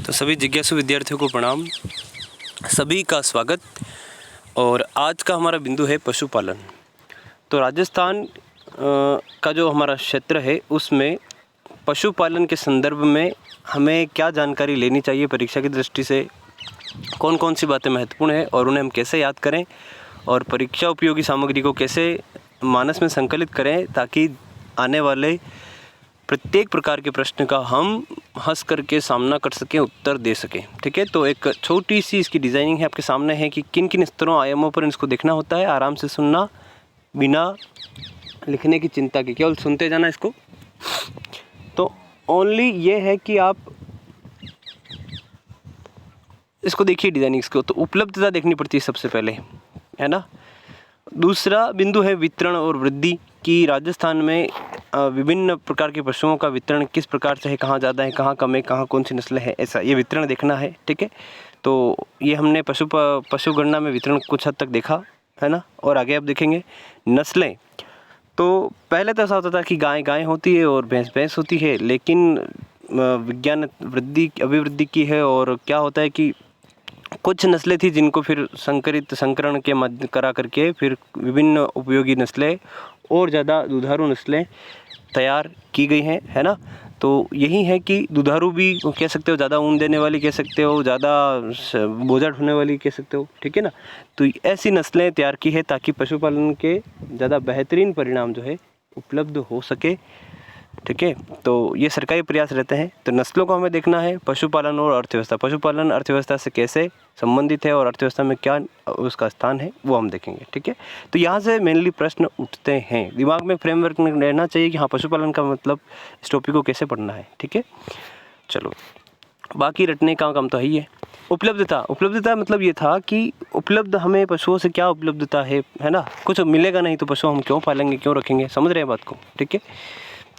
तो सभी जिज्ञासु विद्यार्थियों को प्रणाम, सभी का स्वागत। और आज का हमारा बिंदु है पशुपालन। तो राजस्थान का जो हमारा क्षेत्र है उसमें पशुपालन के संदर्भ में हमें क्या जानकारी लेनी चाहिए परीक्षा की दृष्टि से, कौन कौन सी बातें महत्वपूर्ण है और उन्हें हम कैसे याद करें और परीक्षा उपयोगी सामग्री को कैसे मानस में संकलित करें ताकि आने वाले प्रत्येक प्रकार के प्रश्न का हम हंस करके सामना कर सकें, उत्तर दे सकें। ठीक है, तो एक छोटी सी इसकी डिज़ाइनिंग है आपके सामने है कि किन किन स्तरों आयामों पर इसको देखना होता है। आराम से सुनना, बिना लिखने की चिंता के, केवल सुनते जाना इसको। तो ओनली ये है कि आप इसको देखिए डिज़ाइनिंग इसको। तो उपलब्धता देखनी पड़ती है सबसे पहले, है ना। दूसरा बिंदु है वितरण और वृद्धि की। राजस्थान में विभिन्न प्रकार के पशुओं का वितरण किस प्रकार से है, कहाँ ज़्यादा है, कहाँ कम है, कहाँ कौन सी नस्लें हैं, ऐसा ये वितरण देखना है। ठीक है, तो ये हमने पशु गणना में वितरण कुछ हद तक देखा है ना। और आगे आप देखेंगे नस्लें। तो पहले तो ऐसा होता था कि गाय गाय होती है और भैंस भैंस होती है, लेकिन विज्ञान अभिवृद्धि की है और क्या होता है कि कुछ नस्लें थी जिनको फिर संकरण के मध्य करा करके फिर विभिन्न उपयोगी नस्लें और ज़्यादा दुधारू नस्लें तैयार की गई हैं, है ना। तो यही है कि दुधारू भी कह सकते हो, ज़्यादा ऊन देने वाली कह सकते हो, ज़्यादा बोझा ढोने वाली कह सकते हो। ठीक है ना। तो ऐसी नस्लें तैयार की है ताकि पशुपालन के ज़्यादा बेहतरीन परिणाम जो है उपलब्ध हो सके। ठीक है, तो ये सरकारी प्रयास रहते हैं। तो नस्लों को हमें देखना है। पशुपालन और अर्थव्यवस्था, पशुपालन अर्थव्यवस्था से कैसे संबंधित है और अर्थव्यवस्था में क्या उसका स्थान है वो हम देखेंगे। ठीक है, तो यहाँ से मेनली प्रश्न उठते हैं। दिमाग में फ्रेमवर्क में रहना चाहिए कि हाँ पशुपालन का मतलब इस टॉपिक को कैसे पढ़ना है। ठीक है, चलो बाकी रटने का काम तो है ही है। उपलब्धता मतलब ये था कि उपलब्ध हमें पशुओं से क्या उपलब्धता है ना। कुछ मिलेगा नहीं तो पशु हम क्यों पालेंगे, क्यों रखेंगे, समझ रहे हैं बात को। ठीक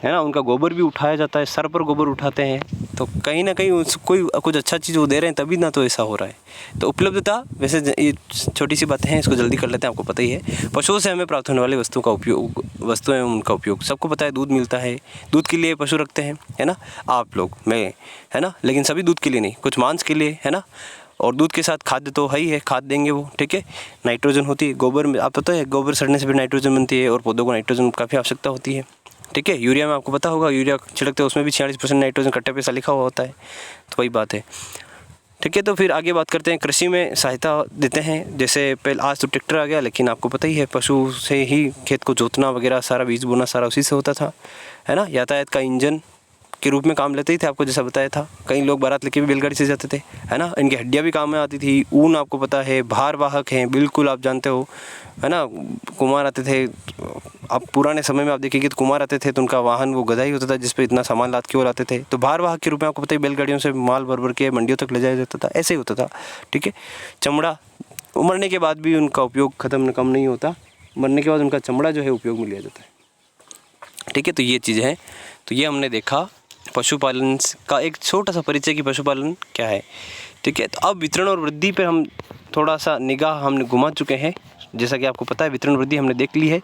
है ना। उनका गोबर भी उठाया जाता है, सर पर गोबर उठाते हैं, तो कहीं ना कहीं कोई कुछ अच्छा चीज़ वो दे रहे हैं तभी ना तो ऐसा हो रहा है। तो उपलब्धता, वैसे ये छोटी सी बातें हैं, इसको जल्दी कर लेते हैं। आपको पता ही है पशुओं से हमें प्राप्त होने वाली वस्तुएं उनका उपयोग सबको पता है। दूध मिलता है, दूध के लिए पशु रखते हैं, है ना, आप लोग, मैं, है ना। लेकिन सभी दूध के लिए नहीं, कुछ मांस के लिए, है ना। और दूध के साथ खाद्य तो है ही है, खाद देंगे वो। ठीक है, नाइट्रोजन होती है गोबर में, आप पता है गोबर सड़ने से भी नाइट्रोजन बनती है और पौधों को नाइट्रोजन काफ़ी आवश्यकता होती है। ठीक है, यूरिया में आपको पता होगा, यूरिया छिड़कते हैं उसमें भी 46% नाइट्रोजन कट्टे पे सा लिखा हुआ होता है, तो वही बात है। ठीक है, तो फिर आगे बात करते हैं। कृषि में सहायता देते हैं, जैसे पहले, आज तो ट्रैक्टर आ गया, लेकिन आपको पता ही है पशु से ही खेत को जोतना वगैरह सारा, बीज बोना सारा उसी से होता था, है ना। यातायात का इंजन के रूप में काम लेते ही थे, आपको जैसा बताया था। कई लोग बारात लेके भी बैलगाड़ी से जाते थे, है ना। इनकी हड्डियाँ भी काम में आती थी। ऊन आपको पता है, भार वाहक हैं, बिल्कुल आप जानते हो, है ना। कुम्हार आते थे, आप पुराने समय में आप देखेंगे तो कुम्हार आते थे तो उनका वाहन वो गधा ही होता था जिस पे इतना सामान लाद के वो लाते थे। तो भार वाहक के रूप में आपको पता है बैलगाड़ियों से माल भर के मंडियों तक ले जाया जाता था, ऐसे ही होता था। ठीक है, चमड़ा, मरने के बाद भी उनका उपयोग कम नहीं होता, मरने के बाद उनका चमड़ा जो है उपयोग में लिया जाता है। ठीक है, तो ये चीज़ है। तो ये हमने देखा पशुपालन का एक छोटा सा परिचय कि पशुपालन क्या है। ठीक है, तो अब वितरण और वृद्धि पर हम थोड़ा सा निगाह हमने घुमा चुके हैं। जैसा कि आपको पता है वितरण वृद्धि हमने देख ली है,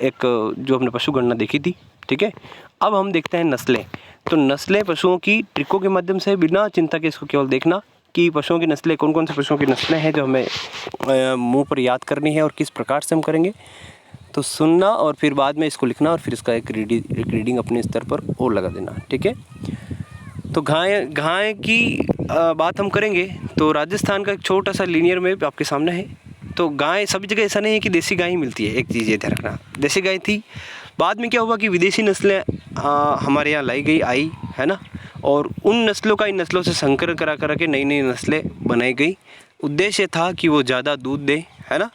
एक जो हमने पशु गणना देखी थी। ठीक है, अब हम देखते हैं नस्लें। तो नस्लें पशुओं की ट्रिकों के माध्यम से, बिना चिंता के इसको केवल देखना कि पशुओं की नस्लें कौन कौन से पशुओं की नस्लें हैं जो हमें मुँह पर याद करनी है और किस प्रकार से हम करेंगे। तो सुनना और फिर बाद में इसको लिखना और फिर इसका एक रीडिंग अपने स्तर पर और लगा देना। ठीक है, तो गाय की बात हम करेंगे तो राजस्थान का एक छोटा सा लीनियर मैप आपके सामने है। तो गाय सभी जगह ऐसा नहीं है कि देसी गाय ही मिलती है, एक चीज़ ये ध्यान रखना। देसी गाय थी, बाद में क्या हुआ कि विदेशी नस्लें हमारे यहाँ लाई गई, आई, है ना। और उन नस्लों का इन नस्लों से संकर करा के नई नई नस्लें बनाई गई। उद्देश्य था कि वो ज़्यादा दूध दे, है ना।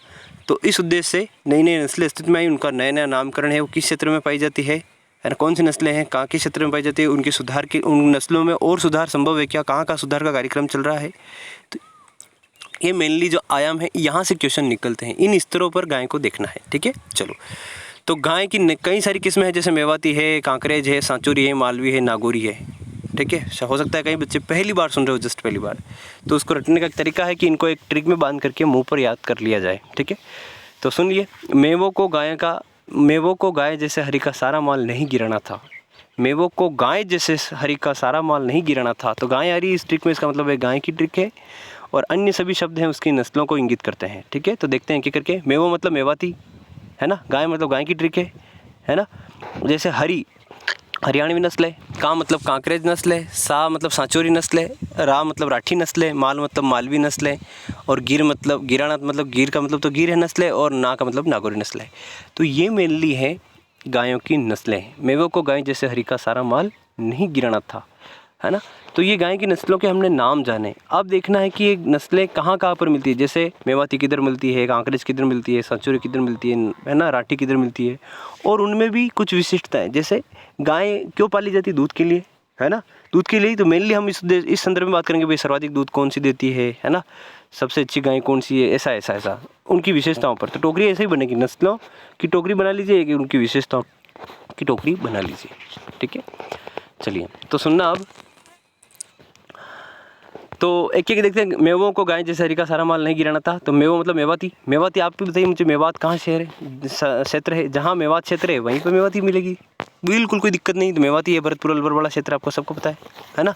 तो इस उद्देश्य से नई नई नस्लें अस्तित्व में आई। उनका नया नया नामकरण है, वो किस क्षेत्र में पाई जाती है ना, कौन सी नस्लें हैं, कहाँ के क्षेत्र में पाई जाती है, उनके सुधार की, उन नस्लों में और सुधार संभव है क्या, कहाँ का सुधार का कार्यक्रम चल रहा है। तो ये मेनली जो आयाम है, यहाँ से क्वेश्चन निकलते हैं, इन स्तरों पर गाय को देखना है। ठीक है, चलो। तो गाय की कई सारी किस्में हैं, जैसे मेवाती है, कांकरेज है, सांचौरी है, मालवी है, नागौरी है। ठीक है, हो सकता है कई बच्चे पहली बार सुन रहे हो, जस्ट पहली बार, तो उसको रटने का एक तरीका है कि इनको एक ट्रिक में बांध करके मुंह पर याद कर लिया जाए। ठीक है, तो सुनिए। मेवों को गाय जैसे हरी का सारा माल नहीं गिराना था, मेवों को गाय जैसे हरी का सारा माल नहीं गिराना था। तो गाय हरी इस ट्रिक में इसका मतलब है गाय की ट्रिक है, और अन्य सभी शब्द हैं उसकी नस्लों को इंगित करते हैं। ठीक है, तो देखते हैं क्या करके। मेवो मतलब मेवाती है ना, गाय मतलब गाय की ट्रिक है ना। जैसे हरी हरियाणवी नस्ल है, का मतलब कांकरेज नस्ल है, सा मतलब सांचौरी नस्ल है, रा मतलब राठी नस्ल है, माल मतलब मालवी नस्ल है, और गिर मतलब गिराना मतलब गिर का मतलब तो गिर है नस्ल है, और ना का मतलब नागौरी नस्ल है। तो ये मेनली है गायों की नस्लें। मेवों को गाय जैसे हरी का सारा माल नहीं गिराना था, है ना। तो ये गाय की नस्लों के हमने नाम जाने। अब देखना है कि ये नस्लें कहाँ कहाँ पर मिलती है। जैसे मेवाती किधर मिलती है, कांकरेज किधर मिलती है, सांचौरी किधर मिलती है ना, राठी किधर मिलती है। और उनमें भी कुछ विशिष्टताएं, जैसे गाय क्यों पाली जाती है, दूध के लिए, है ना, दूध के लिए। तो मेनली हम इस संदर्भ में बात करेंगे भाई सर्वाधिक दूध कौन सी देती है ना, सबसे अच्छी गाय कौन सी है, ऐसा उनकी विशेषताओं पर। तो टोकरी ऐसे ही बनेगी, नस्लों की टोकरी बना लीजिए कि उनकी विशेषताओं की टोकरी बना लीजिए। ठीक है, चलिए तो सुनना अब। तो एक एक देखते हैं। मेवों को गाय जैसे हरी का सारा माल नहीं गिराना था। तो मेवो मतलब मेवाती। मेवाती आप भी बताइए मुझे, मेवात कहाँ शहर है, क्षेत्र है, जहाँ मेवात क्षेत्र है वहीं पर मेवाती मिलेगी, बिल्कुल कोई दिक्कत नहीं। तो मेवाती है, भरतपुर अलवर वाला क्षेत्र आपको सबको पता है ना।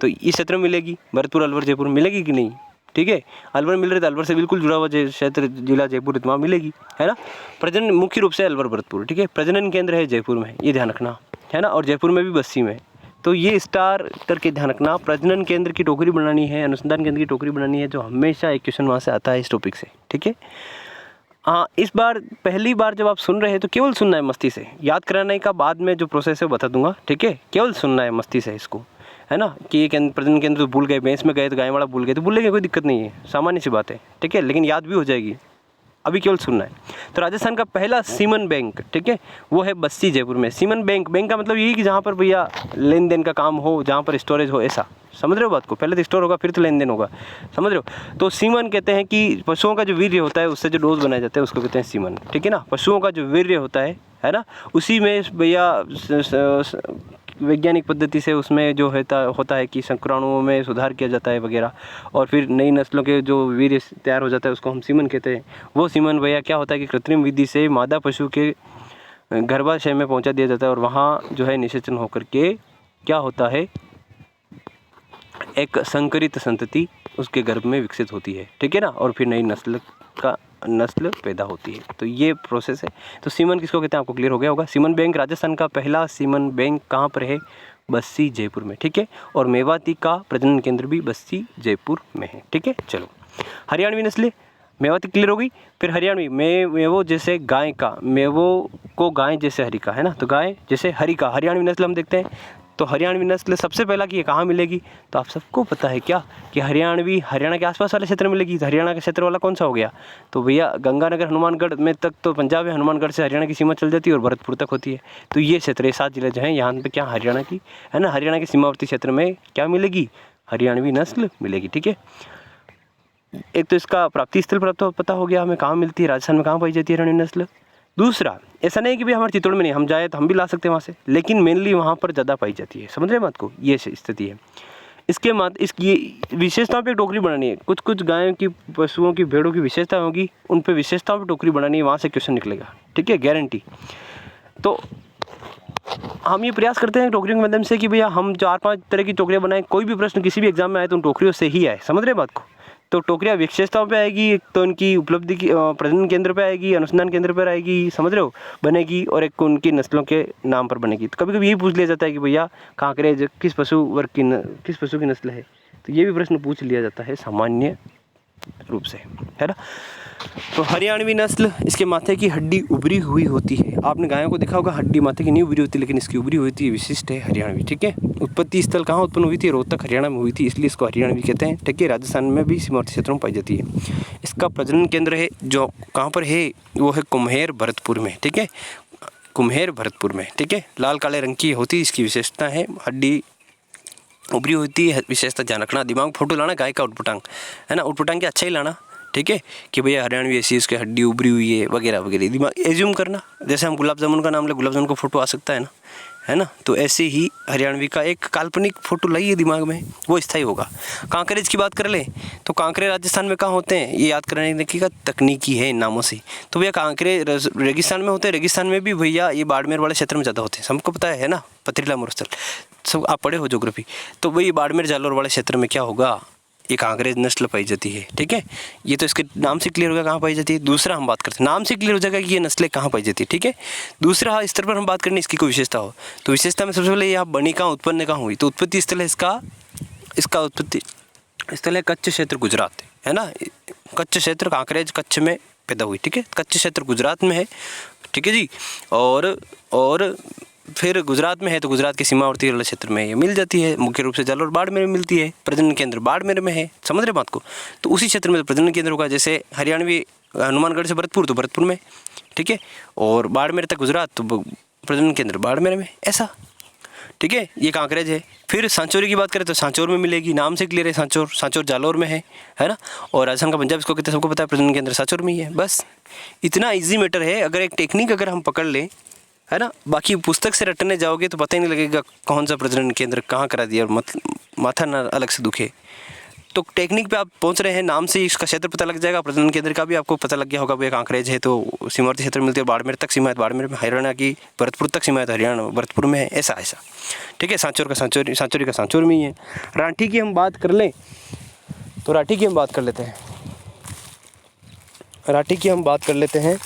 तो इस क्षेत्र में मिलेगी, भरतपुर अलवर जयपुर मिलेगी कि नहीं। ठीक है, अलवर मिल रही तो अलवर से बिल्कुल जुड़ा हुआ क्षेत्र जिला जयपुर, वहाँ मिलेगी, है ना। प्रजनन मुख्य रूप से अलवर भरतपुर, ठीक है। प्रजनन केंद्र है जयपुर में, ये ध्यान रखना, है ना। और जयपुर में भी बस्सी में। तो ये स्टार करके ध्यान रखना। प्रजनन केंद्र की टोकरी बनानी है, अनुसंधान केंद्र की टोकरी बनानी है, जो हमेशा एक क्वेश्चन वहाँ से आता है इस टॉपिक से। ठीक है, हाँ, इस बार पहली बार जब आप सुन रहे हैं तो केवल सुनना है मस्ती से, याद कराने का बाद में जो प्रोसेस है बता दूंगा। ठीक है, केवल सुनना है मस्ती से इसको, है ना। कि ये प्रजनन केंद्र तो भूल गए, भैंस में गए तो गाय वाला भूल गए, तो भूलेंगे, कोई दिक्कत नहीं है, सामान्य सी बात है। ठीक है, लेकिन याद भी हो जाएगी, अभी केवल सुनना है। तो राजस्थान का पहला सीमन बैंक, ठीक है, वो है बस्सी जयपुर में। सीमन बैंक, बैंक का मतलब यही कि जहाँ पर भैया लेन देन का काम हो, जहाँ पर स्टोरेज हो, ऐसा समझ रहे हो बात को। पहले तो स्टोर होगा फिर तो लेन देन होगा, समझ रहे हो। तो सीमन कहते हैं कि पशुओं का जो वीर्य होता है उससे जो डोज बनाया जाता है उसको कहते हैं सीमन। ठीक है ना, पशुओं का जो वीर्य होता है ना, उसी में भैया वैज्ञानिक पद्धति से उसमें जो होता है कि शुक्राणुओं में सुधार किया जाता है वगैरह, और फिर नई नस्लों के जो वीर्य तैयार हो जाता है उसको हम सीमन कहते हैं। वो सीमन भैया क्या होता है कि कृत्रिम विधि से मादा पशु के गर्भाशय में पहुंचा दिया जाता है, और वहाँ जो है निषेचन होकर के क्या होता है, एक संकरित संतति उसके गर्भ में विकसित होती है। ठीक है ना, और फिर नई नस्ल पैदा होती है। तो ये प्रोसेस है। तो सीमन किसको कहते हैं आपको क्लियर हो गया होगा। सीमन बैंक राजस्थान का पहला सीमन बैंक कहाँ पर है, बस्सी जयपुर में। ठीक है, और मेवाती का प्रजनन केंद्र भी बस्सी जयपुर में है। ठीक है, चलो हरियाणवी नस्लें, मेवाती क्लियर हो गई। फिर हरियाणवी मेवो जैसे गाय का, मेवो को गाय जैसे हरी का, है ना। तो गाय जैसे हरी का हरियाणवी नस्ल हम देखते हैं। तो हरियाणवी नस्ल सबसे पहला कि ये कहाँ मिलेगी, तो आप सबको पता है क्या कि हरियाणवी हरियाणा के आसपास वाले क्षेत्र में मिलेगी। तो हरियाणा का क्षेत्र वाला कौन सा हो गया, तो भैया गंगानगर हनुमानगढ़ में तक तो पंजाब है, हनुमानगढ़ से हरियाणा की सीमा चल जाती है और भरतपुर तक होती है। तो ये क्षेत्र, ये 7 जिले जो हैं यहाँ पे क्या हरियाणा की, है ना, हरियाणा के सीमावर्ती क्षेत्र में क्या मिलेगी, हरियाणवी नस्ल मिलेगी। ठीक है, एक तो इसका प्राप्ति स्थल पता हो गया हमें, कहाँ मिलती है, राजस्थान में कहाँ पाई जाती है हरियाणवी नस्ल। दूसरा, ऐसा नहीं कि भाई हमारे चित्तौड़ में नहीं, हम जाए तो हम भी ला सकते हैं वहाँ से, लेकिन मेनली वहाँ पर ज़्यादा पाई जाती है। समझ रहे बात को, ये स्थिति है। इसके इसकी विशेषताओं पे टोकरी बनानी है। कुछ कुछ गायों की, पशुओं की, भेड़ों की विशेषता होगी, उन पे विशेषताओं पे टोकरी बनानी है, वहाँ से क्वेश्चन निकलेगा। ठीक है, गारंटी। तो हम ये प्रयास करते हैं टोकरियों के माध्यम से कि भैया हम 4-5 तरह की टोकरियाँ बनाएं, कोई भी प्रश्न किसी भी एग्जाम में आए तो उन टोकरियों से ही आए। समझ रहे बात को। तो टोकरियाँ विशेषताओं पे आएगी, एक तो उनकी उपलब्धि की प्रजनन केंद्र पे आएगी, अनुसंधान केंद्र पर आएगी, समझ रहे हो, बनेगी, और एक उनकी नस्लों के नाम पर बनेगी। तो कभी कभी यही पूछ लिया जाता है कि भैया कांकरेज किस पशु की नस्ल है, तो ये भी प्रश्न पूछ लिया जाता है सामान्य रूप से, है ना। तो हरियाणवी नस्ल, इसके माथे की हड्डी उभरी हुई होती है। आपने गायों को देखा होगा हड्डी माथे की नहीं उभरी होती, लेकिन इसकी उभरी हुई होती है, विशिष्ट है हरियाणवी। ठीक है, उत्पत्ति स्थल कहाँ उत्पन्न हुई थी, रोहतक हरियाणा में हुई थी, इसलिए इसको हरियाणवी कहते हैं। ठीक है, राजस्थान में भी सीमावर्ती क्षेत्रों में पाई जाती है। इसका प्रजनन केंद्र है जो कहाँ पर है, वो है कुम्हेर भरतपुर में। ठीक है, कुम्हेर भरतपुर में। ठीक है, लाल काले रंग की होती है, इसकी विशेषता है हड्डी उभरी होती है, विशेषता ध्यान रखना। दिमाग फोटो लाना गाय का उटपटांग, है ना, उटपटांग के अच्छा ही लाना। ठीक है, कि भैया हरियाणवी ऐसी इसकी हड्डी उभरी हुई है वगैरह वगैरह, दिमाग एज्यूम करना। जैसे हम गुलाब जामुन का नाम ले, गुलाब जामुन का फोटो आ सकता है ना, है ना। तो ऐसे ही हरियाणवी का एक काल्पनिक फोटो लाइए दिमाग में, वो स्थायी होगा। कांकरेज की बात कर ले तो कांकरे राजस्थान में कहाँ होते हैं, ये याद करने की का तकनीकी है इन नामों से। तो भैया कांकरे रेगिस्तान में होते हैं, रेगिस्तान में भी भैया ये बाड़मेर वाले क्षेत्र में ज़्यादा होते हैं, सबको पता है ना, पथरीला मरुस्थल, सब आप पढ़े हो ज्योग्राफी। तो वही बाड़मेर जालोर वाले क्षेत्र में क्या होगा, ये कांकरे नस्ल पाई जाती है, ठीक है। ये तो इसके नाम से क्लियर होगा कहाँ पाई जाती है। दूसरा हम बात करते हैं, नाम से क्लियर हो जाएगा कि ये नस्लें कहाँ पाई जाती है, ठीक है। दूसरा स्तर पर हम बात करें इसकी कोई विशेषता हो, तो विशेषता में सबसे पहले ये आप बनी कहाँ, उत्पन्न कहाँ हुई, तो उत्पत्ति स्थल है इसका उत्पत्ति स्थल है कच्छ क्षेत्र गुजरात, है ना। कच्छ क्षेत्र कांकरेज कच्छ में पैदा हुई, ठीक है। कच्छ क्षेत्र गुजरात में है, ठीक है जी। और फिर गुजरात में है तो गुजरात के सीमावर्ती वाले क्षेत्र में ये मिल जाती है, मुख्य रूप से जालोर बाड़मेर में मिलती है। प्रजनन केंद्र बाड़मेर में है, समझ रहे बात को। तो उसी क्षेत्र में प्रजनन केंद्र होगा, जैसे हरियाणवी हनुमानगढ़ से भरतपुर तो भरतपुर में, ठीक है। और बाड़मेर तक गुजरात तो प्रजनन केंद्र बाड़मेर में, ऐसा, ठीक है। ये कांकरेज है। फिर सांचौरी की बात करें तो सांचौर में मिलेगी, नाम से क्लियर है, सांचौर जालोर में है ना। और राजस्थान का पंजाब इसको कहते हैं, सबको पता है, प्रजनन केंद्र सांचौर में ही है। बस इतना इजी मैटर है। अगर एक टेक्निक अगर हम पकड़ लें, है ना, बाकी पुस्तक से रटने जाओगे तो पता ही नहीं लगेगा कौन सा प्रजनन केंद्र कहाँ करा दिया, और माथा ना अलग से दुखे। तो टेक्निक पे आप पहुंच रहे हैं, नाम से इसका क्षेत्र पता लग जाएगा, प्रजनन केंद्र का भी आपको पता लग गया होगा। भाई कांकरेज है तो सीमावर्ती क्षेत्र मिलती है, बाड़मेर तक सीमा है बाड़मेर में, हरियाणा की भरतपुर तक सीमा है तो हरियाणा भरतपुर में है, ऐसा, ठीक है। सांचौर का सांचौरी में ही है। राठी की हम बात कर लें तो राठी की हम बात कर लेते हैं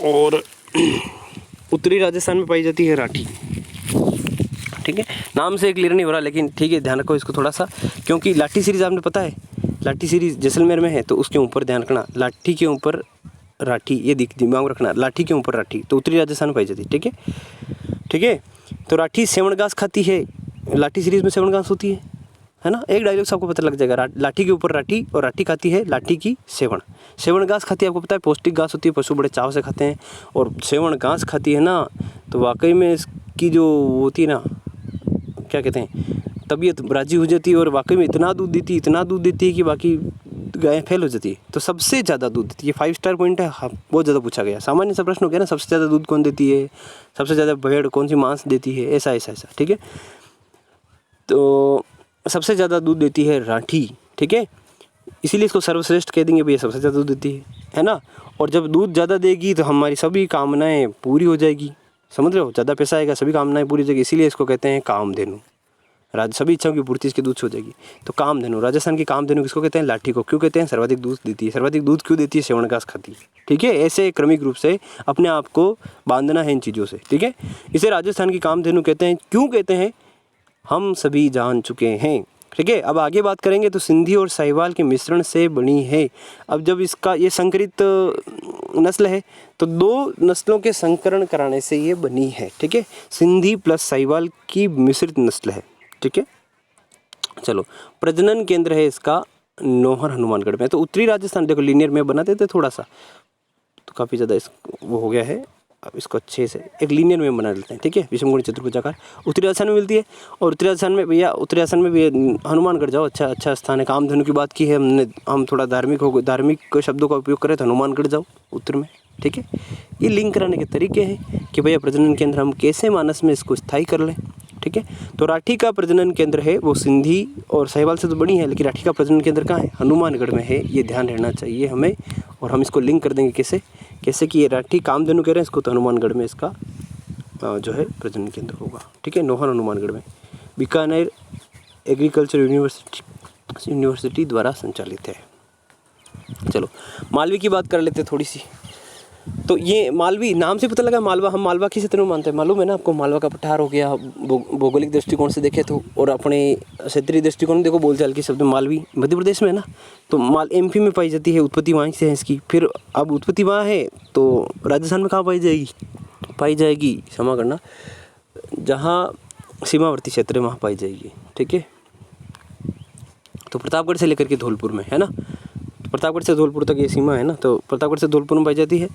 और उत्तरी राजस्थान में पाई जाती है राठी, ठीक है। नाम से क्लियर नहीं हो रहा, लेकिन ठीक है, ध्यान रखो इसको थोड़ा सा, क्योंकि लाठी सीरीज आपने पता है, लाठी सीरीज जैसलमेर में है, तो उसके ऊपर ध्यान रखना, लाठी के ऊपर राठी, ये दिमाग रखना, लाठी के ऊपर राठी, तो उत्तरी राजस्थान में पाई जाती है, ठीक है। तो राठी सेवण घास खाती है, लाठी सीरीज में सेवण घास होती है ना। एक डायलॉग से आपको पता लग जाएगा, लाठी के ऊपर राठी, और राठी खाती है लाठी की सेवण घास खाती है, आपको पता है पौष्टिक घास होती है, पशु बड़े चाव से खाते हैं। और सेवण घास खाती है ना, तो वाकई में इसकी जो होती है ना, क्या कहते हैं, तबीयत राजी हो जाती है, और वाकई में इतना दूध देती है कि बाकी गायें फेल हो जाती है। तो सबसे ज़्यादा दूध देती है, 5 स्टार पॉइंट है, बहुत ज़्यादा पूछा गया, सामान्य सा प्रश्न हो गया ना, सबसे ज़्यादा दूध कौन देती है, सबसे ज़्यादा भेड़ कौन सी मांस देती है, ऐसा, ठीक है। तो सबसे ज़्यादा दूध देती है राठी, ठीक है, इसीलिए इसको सर्वश्रेष्ठ कह देंगे भैया, सबसे ज़्यादा दूध देती है ना। और जब दूध ज़्यादा देगी तो हमारी सभी कामनाएं पूरी हो जाएगी, समझ रहे हो, ज़्यादा पैसा आएगा, सभी कामनाएं पूरी हो जाएगी, इसीलिए इसको कहते हैं कामधेनु। सभी इच्छाओं की पूर्ति इसके दूध से हो जाएगी। तो कामधेनु, राजस्थान की कामधेनु किसको कहते हैं, लाठी को। क्यों कहते हैं, सर्वाधिक दूध देती है। सर्वाधिक दूध क्यों देती है, सेवण घास खाती है, ठीक है। ऐसे क्रमिक रूप से अपने आप को बांधना है इन चीज़ों से, ठीक है। इसे राजस्थान की कामधेनु कहते हैं। क्यों कहते हैं, हम सभी जान चुके हैं, ठीक है। अब आगे बात करेंगे तो सिंधी और साहिवाल के मिश्रण से बनी है। अब जब इसका ये संकरित नस्ल है तो 2 नस्लों के संकरण कराने से ये बनी है, ठीक है। सिंधी प्लस साहिवाल की मिश्रित नस्ल है, ठीक है। चलो, प्रजनन केंद्र है इसका नौहर हनुमानगढ़ में। तो उत्तरी राजस्थान, देखो लीनियर में बना देते थोड़ा सा, तो काफ़ी ज़्यादा वो हो गया है। अब इसको अच्छे से एक लीनियर में बना लेते हैं, ठीक है। विषमकोणीय चतुर्भुजाकार उत्तरी राजस्थान में मिलती है। और उत्तरी राजस्थान में भैया, उत्तरी राजस्थान में भी हनुमानगढ़ जाओ, अच्छा स्थान है। कामधेनु की बात की है हमने, हम थोड़ा धार्मिक शब्दों का उपयोग करें तो हनुमानगढ़ जाओ उत्तर में, ठीक है। ये लिंक कराने के तरीके हैं कि भैया प्रजनन केंद्र हम कैसे मानस में इसको स्थायी कर लें, ठीक है। तो राठी का प्रजनन केंद्र है वो सिंधी और साहिवाल से तो बड़ी है, लेकिन राठी का प्रजनन केंद्र कहाँ है, हनुमानगढ़ में है, ये ध्यान रहना चाहिए हमें। और हम इसको लिंक कर देंगे कैसे कि ये राठी कामधेनु कह रहे हैं इसको, तो हनुमानगढ़ में इसका जो है प्रजनन केंद्र होगा, ठीक है। नौहर हनुमानगढ़ में बीकानेर एग्रीकल्चर यूनिवर्सिटी द्वारा संचालित है। चलो, मालवी की बात कर लेते हैं थोड़ी सी। तो ये मालवी नाम से पता लगा मालवा, हम मालवा किस क्षेत्र में मानते हैं, मालूम है ना आपको। मालवा का पठार हो गया, भौगोलिक दृष्टिकोण से देखे तो, और अपने क्षेत्रीय दृष्टिकोण में देखो, बोलचाल की शब्द मालवी मध्य प्रदेश में है ना। तो एमपी में पाई जाती है, उत्पत्ति वहीं से है इसकी। फिर अब उत्पत्ति वहाँ है तो राजस्थान में कहाँ पाई जाएगी, क्षमा करना, जहाँ सीमावर्ती क्षेत्र है वहाँ पाई जाएगी, ठीक है। तो प्रतापगढ़ से लेकर के धौलपुर में, है ना, प्रतापगढ़ से धौलपुर तक ये सीमा है ना। तो प्रतापगढ़ से धौलपुर में पाई जाती है।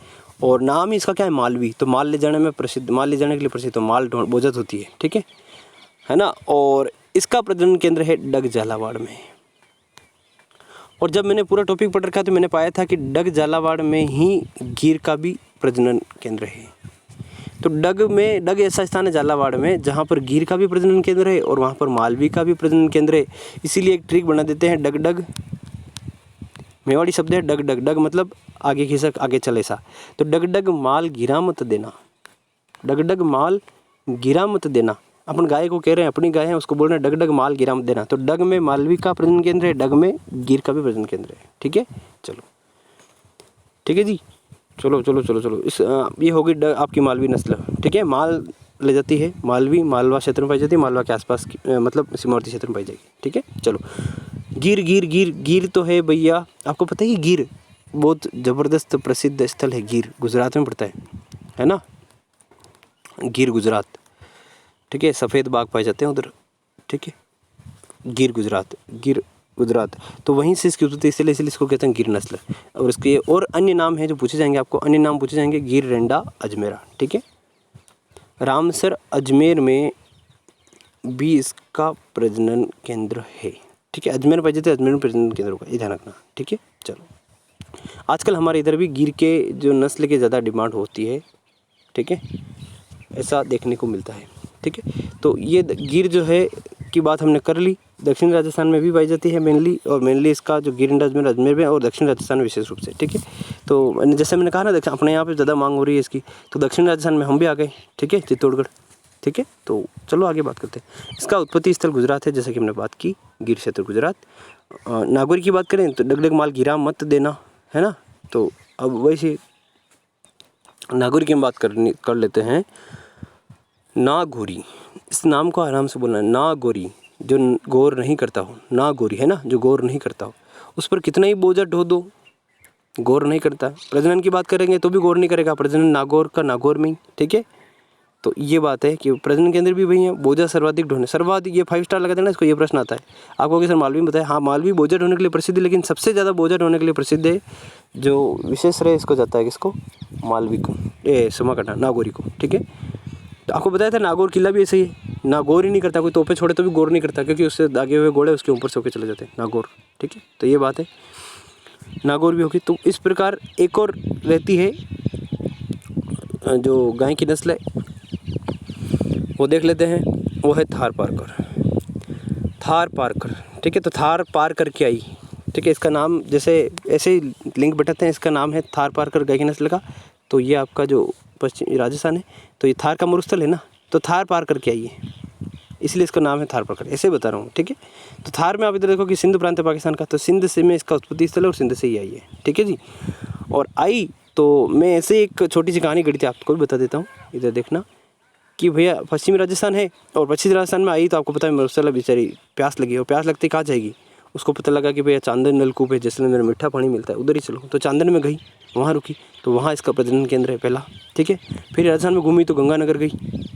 और नाम ही इसका क्या है, मालवी। तो माल ले जाने के लिए प्रसिद्ध, तो माल बोझत होती है, ठीक है ना। और इसका प्रजनन केंद्र है डग झालावाड़ में। और जब मैंने पूरा टॉपिक पढ़ रखा तो मैंने पाया था कि डग झालावाड़ में ही गीर का भी प्रजनन केंद्र है। तो डग ऐसा स्थान है झालावाड़ में जहाँ पर गिर का भी प्रजनन केंद्र है और वहाँ पर मालवी का भी प्रजनन केंद्र है। इसीलिए एक ट्रिक बना देते हैं, डग मेवाड़ी शब्द है डग मतलब आगे खिसक आगे चले सा। तो डग माल गिरा मत देना, डग माल गिरा मत देना। अपन गाय को कह रहे हैं, अपनी गाय है, उसको बोल रहे हैं डग माल गिरा मत देना। तो डग में मालवी का प्रजनन केंद्र है, डग में गिर का भी प्रजनन केंद्र है। ठीक है, चलो ठीक है जी, चलो इस ये होगी आपकी मालवी नस्ल। ठीक है, माल ले जाती है, मालवी मालवा क्षेत्र में पाई जाती है, मालवा के आसपास मतलब सीमावर्ती क्षेत्र में पाई जाएगी। ठीक है, चलो गिर तो है भैया, आपको पता है कि गिर बहुत ज़बरदस्त प्रसिद्ध स्थल है। गिर गुजरात में पड़ता है ना, गिर गुजरात। ठीक है, सफ़ेद बाघ पाए जाते हैं उधर। ठीक है, गिर गुजरात तो वहीं से इसकी उत्पत्ति, इसलिए इसको कहते हैं गिर नस्ल। और इसके और अन्य नाम हैं जो पूछे जाएंगे आपको, अन्य नाम पूछे जाएंगे, गिर रेंडा अजमेरा। ठीक है, रामसर अजमेर में भी इसका प्रजनन केंद्र है। ठीक है, अजमेर पाई जाते हैं, अजमेर में प्रजनन केंद्र होगा, ये ध्यान रखना। ठीक है, चलो आजकल हमारे इधर भी गिर के जो नस्ल की ज़्यादा डिमांड होती है। ठीक है, ऐसा देखने को मिलता है। ठीक है, तो ये गिर जो है की बात हमने कर ली। दक्षिण राजस्थान में भी पाई जाती है मेनली, और मेनली इसका जो गिर अजमेर में और दक्षिण राजस्थान में विशेष रूप से। ठीक है, तो जैसे मैंने कहा ना, अपने यहाँ पे ज़्यादा मांग हो रही है इसकी, तो दक्षिण राजस्थान में हम भी आ गए। ठीक है, चित्तौड़गढ़। ठीक है, तो चलो आगे बात करते हैं। इसका उत्पत्ति स्थल गुजरात है, जैसे कि हमने बात की, गिर क्षेत्र गुजरात। नागौरी की बात करें तो डग माल गिरा मत देना, है ना। तो अब वैसे नागौरी की हम बात कर लेते हैं। नागौरी, इस नाम को आराम से बोलना है, नागौरी, जो गौर नहीं करता हो, नागौरी है ना, जो गौर नहीं करता हो, उस पर कितना ही बोझा ढो दो, गौर नहीं करता। प्रजनन की बात करेंगे तो भी गौर नहीं करेगा, प्रजनन नागौर का नागौर में ही। ठीक है, तो ये बात है कि प्रजनन केंद्र भी वही है। बोझा सर्वाधिक ढोने, सर्वाधिक ये 5 स्टार लगा देना इसको। ये प्रश्न आता है आपको कि सर मालवी बताया, हाँ मालवी बोझा ढोने के लिए प्रसिद्ध है, लेकिन सबसे ज़्यादा बोझा ढोने के लिए प्रसिद्ध है, जो विशेष श्रेय इसको जाता है किसको, मालवी को, क्षमा करना नागौरी को। ठीक है, तो आपको बताया था नागौर किला भी ऐसे ही है, नागौर ही नहीं करता, कोई तोपे छोड़े तो भी गौर नहीं करता, क्योंकि उससे दागे हुए घोड़े उसके ऊपर से होकर चले जाते हैं, नागौर। ठीक है, तो ये बात है, नागौर भी होगी। तो इस प्रकार एक और रहती है जो गाय की नस्ल है, वो देख लेते हैं, वो है थार पारकर। ठीक है, तो थार पार करके आई। ठीक है, इसका नाम जैसे ऐसे ही लिंक बैठाते हैं, इसका नाम है थार पारकर गाय की नस्ल का। तो ये आपका जो पश्चिमी राजस्थान है, तो ये थार का मरुस्थल है ना, तो थार पार करके आई है, इसलिए इसका नाम है थार पारकर, ऐसे बता रहा हूँ। ठीक है, तो थार में आप इधर देखो कि सिंध प्रांत है पाकिस्तान का, तो सिंध से में इसका उत्पत्ति स्थल है और सिंध से ही आई है। ठीक है जी, और आई तो मैं ऐसे एक छोटी सी कहानी घड़ी थी, आपको भी बता देता हूँ, इधर देखना कि भैया पश्चिमी राजस्थान है और पश्चिमी राजस्थान में आई, तो आपको पता है मरुस्थल बेचारी प्यास लगी, और प्यास लगते कहाँ जाएगी, उसको पता लगा कि भैया चांदन नलकूप है, जैसलमेर में मीठा पानी मिलता है, उधर ही चलो। तो चांदन में गई, वहाँ रुकी, तो वहाँ इसका प्रजनन केंद्र है पहला। ठीक है, फिर राजस्थान में घूमी तो गंगानगर गई।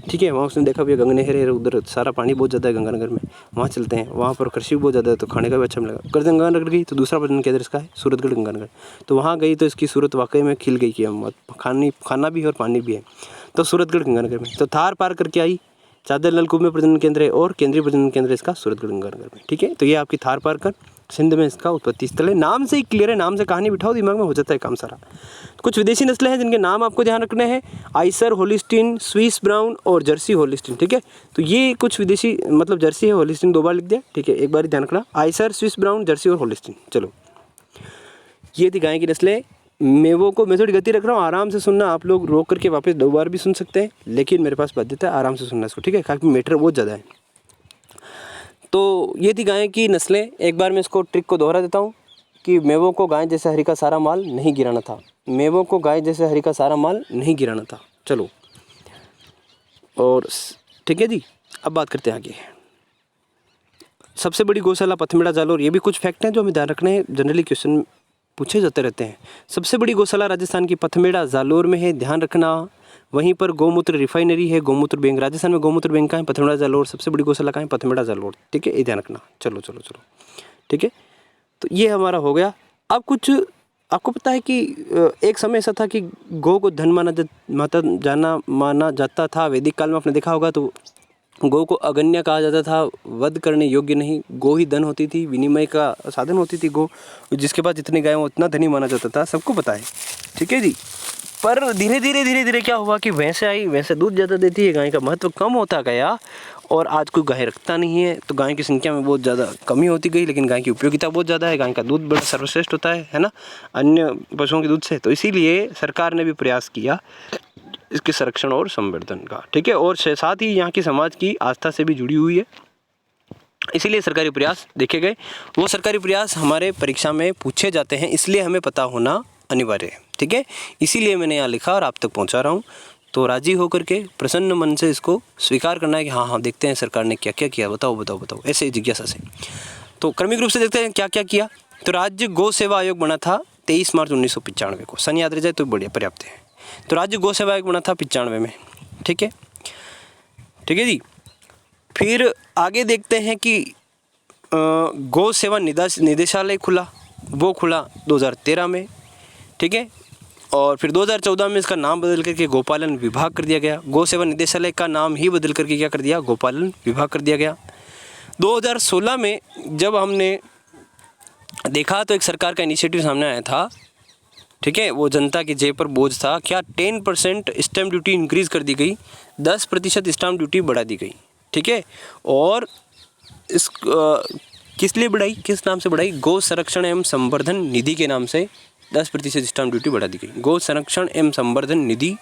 ठीक है, वहाँ उसने देखा भैया गंगा नहर है, उधर सारा पानी बहुत ज़्यादा है गंगानगर में, वहाँ चलते हैं, वहाँ पर कृषि बहुत ज़्यादा है, तो खाने का भी अच्छा मिलेगा। कर गंगानगर गई तो दूसरा प्रजनन केंद्र इसका है सूरतगढ़ गंगानगर, तो वहाँ गई तो इसकी सूरत वाकई में खिल गई कि खाना भी है और पानी भी है, तो सूरतगढ़ गंगानगर में। तो थार पार करके आई, चादर नलकूप में प्रजनन केंद्र है और केंद्रीय प्रजनन केंद्र इसका सूरतगढ़ गंगानगर में। ठीक है, तो ये आपकी थार पारकर सिंध में इसका उत्पत्ति स्थल है। नाम से ही क्लियर है, नाम से कहानी बिठाओ, दिमाग में हो जाता है काम सारा। कुछ विदेशी नस्लें हैं जिनके नाम आपको ध्यान रखने हैं, आइसर, होलिस्टीन, स्विस ब्राउन और जर्सी होलिस्टीन। ठीक है, तो ये कुछ विदेशी, मतलब जर्सी है, होलिस्टीन 2 बार लिख दिया। ठीक है, एक बार ध्यान रखना, आइसर, स्विस ब्राउन, जर्सी और होलिस्टीन। चलो, ये थी गाय की नस्लें। मेवों को मैं थोड़ी गति रख रहा हूँ, आराम से सुनना, आप लोग रोक करके वापस 2 बार भी सुन सकते हैं, लेकिन मेरे पास बाध्यता है आराम से सुनना इसको। ठीक है, काफ़ी मैटर बहुत ज़्यादा है। तो ये थी गाय की नस्लें। एक बार मैं इसको ट्रिक को दोहरा देता हूँ कि मेवों को गाय जैसे हरी का सारा माल नहीं गिराना था, मेवों को गाय जैसे हरी का सारा माल नहीं गिराना था। चलो, और ठीक है जी, अब बात करते हैं आगे। सबसे बड़ी गौशाला पथमेड़ा जालोर, ये भी कुछ फैक्ट हैं जो हमें ध्यान रखने हैं, जनरली क्वेश्चन पूछे जाते रहते हैं। सबसे बड़ी गौशाला राजस्थान की पथमेड़ा जालोर में है, ध्यान रखना। वहीं पर गौमूत्र रिफाइनरी है, गौमूत्र बैंक, राजस्थान में गौमूत्र बैंक का है, पथमेड़ा जालोर। सबसे बड़ी गौशाला का है पथमेड़ा जालोर। ठीक है, ये ध्यान रखना। चलो, ठीक है, तो ये हमारा हो गया। अब कुछ आपको पता है कि एक समय ऐसा था कि गौ को धन माना जाता था। वैदिक काल में आपने देखा होगा, तो गौ को अगण्य कहा जाता था, वध करने योग्य नहीं। गौ ही धन होती थी, विनिमय का साधन होती थी गौ, जिसके पास जितनी गाय हो उतना धनी माना जाता था, सबको पता है। ठीक है जी, पर धीरे धीरे क्या हुआ कि भैंसें आई, भैंसें दूध ज़्यादा देती है, गाय का महत्व कम होता गया और आज कोई गाय रखता नहीं है, तो गाय की संख्या में बहुत ज़्यादा कमी होती गई, लेकिन गाय की उपयोगिता बहुत ज़्यादा है, गाय का दूध बड़ा सर्वश्रेष्ठ होता है ना, अन्य पशुओं के दूध से। तो इसीलिए सरकार ने भी प्रयास किया इसके संरक्षण और संवर्धन का, ठीक है, और साथ ही यहाँ की समाज की आस्था से भी जुड़ी हुई है, इसीलिए सरकारी प्रयास देखे गए। वो सरकारी प्रयास हमारे परीक्षा में पूछे जाते हैं, इसलिए हमें पता होना अनिवार्य है, ठीक है, इसीलिए मैंने यहाँ लिखा और आप तक पहुँचा रहा हूँ। तो राजी होकर के प्रसन्न मन से इसको स्वीकार करना है कि हाँ देखते हैं सरकार ने क्या क्या किया, बताओ, ऐसे जिज्ञासा से। तो क्रमिक रूप से देखते हैं क्या क्या किया। तो राज्य गौ सेवा आयोग बना था 23 मार्च 1995 को, सन याद रह जाए तो बढ़िया पर्याप्त है। तो राज्य गौ सेवा आयोग बना था 95 में, ठीक है जी। फिर आगे देखते हैं कि गौ सेवा निदेशालय खुला, वो खुला 2013 में, ठीक है, और फिर 2014 में इसका नाम बदल करके गोपालन विभाग कर दिया गया। गौ सेवा निदेशालय का नाम ही बदल करके क्या कर दिया, गोपालन विभाग कर दिया गया। 2016 में जब हमने देखा तो एक सरकार का इनिशिएटिव सामने आया था, ठीक है, वो जनता की जेब पर बोझ था, क्या 10% स्टैम्प ड्यूटी इंक्रीज़ कर दी गई, 10% स्टैम्प ड्यूटी बढ़ा दी गई, ठीक है, और इस किस लिए बढ़ाई, किस नाम से बढ़ाई, गौ संरक्षण एवं संवर्धन निधि के नाम से 10% स्टैम्प ड्यूटी बढ़ा दी गई, गौ संरक्षण एवं संवर्धन निधि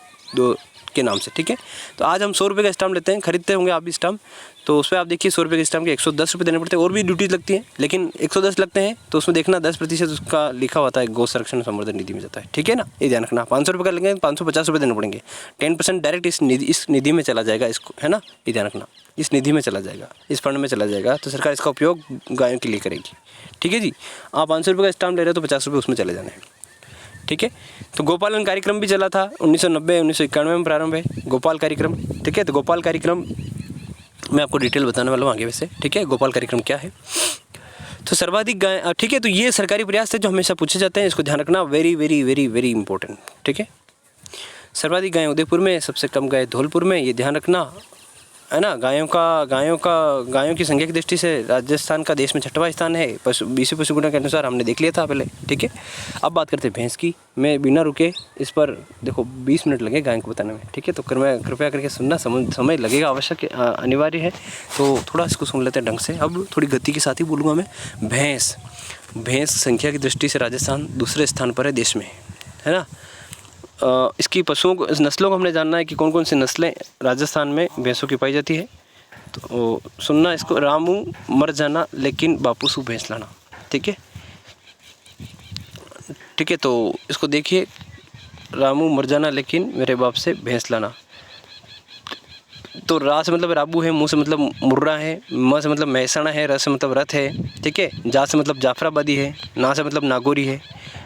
के नाम से, ठीक है। तो आज हम 100 रुपये का स्टाम्प लेते हैं, खरीदते होंगे आप भी स्टाम्प, तो उसमें आप देखिए 100 रुपये के स्टाम्प के 110 रुपये देने पड़ते हैं, और भी ड्यूटीज लगती हैं, लेकिन 110 लगते हैं, तो उसमें देखना 10% उसका लिखा होता है गौ संरक्षण संवर्धन निधि में जाता है, ठीक है ना, ये ध्यान रखना। 500 रुपये का लेंगे 550 रुपये देने पड़ेंगे, 10% डायरेक्ट इस निधि में चला जाएगा, इसको है ना, ये ध्यान रखना, इस निधि में चला जाएगा, इस फंड में चला जाएगा, तो सरकार इसका उपयोग गायों के लिए करेगी, ठीक है जी। आप 500 रुपये का स्टाम्प ले रहे हो तो 50 रुपये उसमें चले जाने हैं, ठीक है। तो गोपालन कार्यक्रम भी चला था 1990-1991 में प्रारंभ है गोपाल कार्यक्रम, ठीक है। तो गोपाल कार्यक्रम मैं आपको डिटेल बताने वाला हूँ आगे वैसे, ठीक है, गोपाल कार्यक्रम क्या है। तो सर्वाधिक गाय, ठीक है, तो ये सरकारी प्रयास थे जो हमेशा पूछे जाते हैं, इसको ध्यान रखना, very very very very important, ठीक है। सर्वाधिक गाय उदयपुर में, सबसे कम गाय धौलपुर में, ये ध्यान रखना, है ना। गायों की संख्या की दृष्टि से राजस्थान का देश में 6वां स्थान है, विश्व पशुगुणा के अनुसार हमने देख लिया था पहले, ठीक है। अब बात करते हैं भैंस की। मैं बिना रुके इस पर देखो 20 मिनट लगे गाय को बताने में, ठीक है, तो कृपया करके सुनना, समय लगेगा, आवश्यक अनिवार्य है, तो थोड़ा इसको सुन लेते हैं ढंग से। अब थोड़ी गति के साथ ही बोलूँगा मैं। भैंस संख्या की दृष्टि से राजस्थान दूसरे स्थान पर है देश में, है ना। इसकी पशुओं को, इस नस्लों को हमने जानना है कि कौन कौन सी नस्लें राजस्थान में भैंसों की पाई जाती है। तो सुनना इसको, रामू मर जाना लेकिन बापूसू भैंस लाना, ठीक है, ठीक है। तो इसको देखिए, रामू मर जाना लेकिन मेरे बाप से भैंस लाना। तो रा से मतलब राबू है, मुँह से मतलब मुर्रा है, म से मतलब महसाणा है, र से मतलब रथ है, ठीक है, जा से मतलब जाफराबादी है, ना से मतलब नागौरी है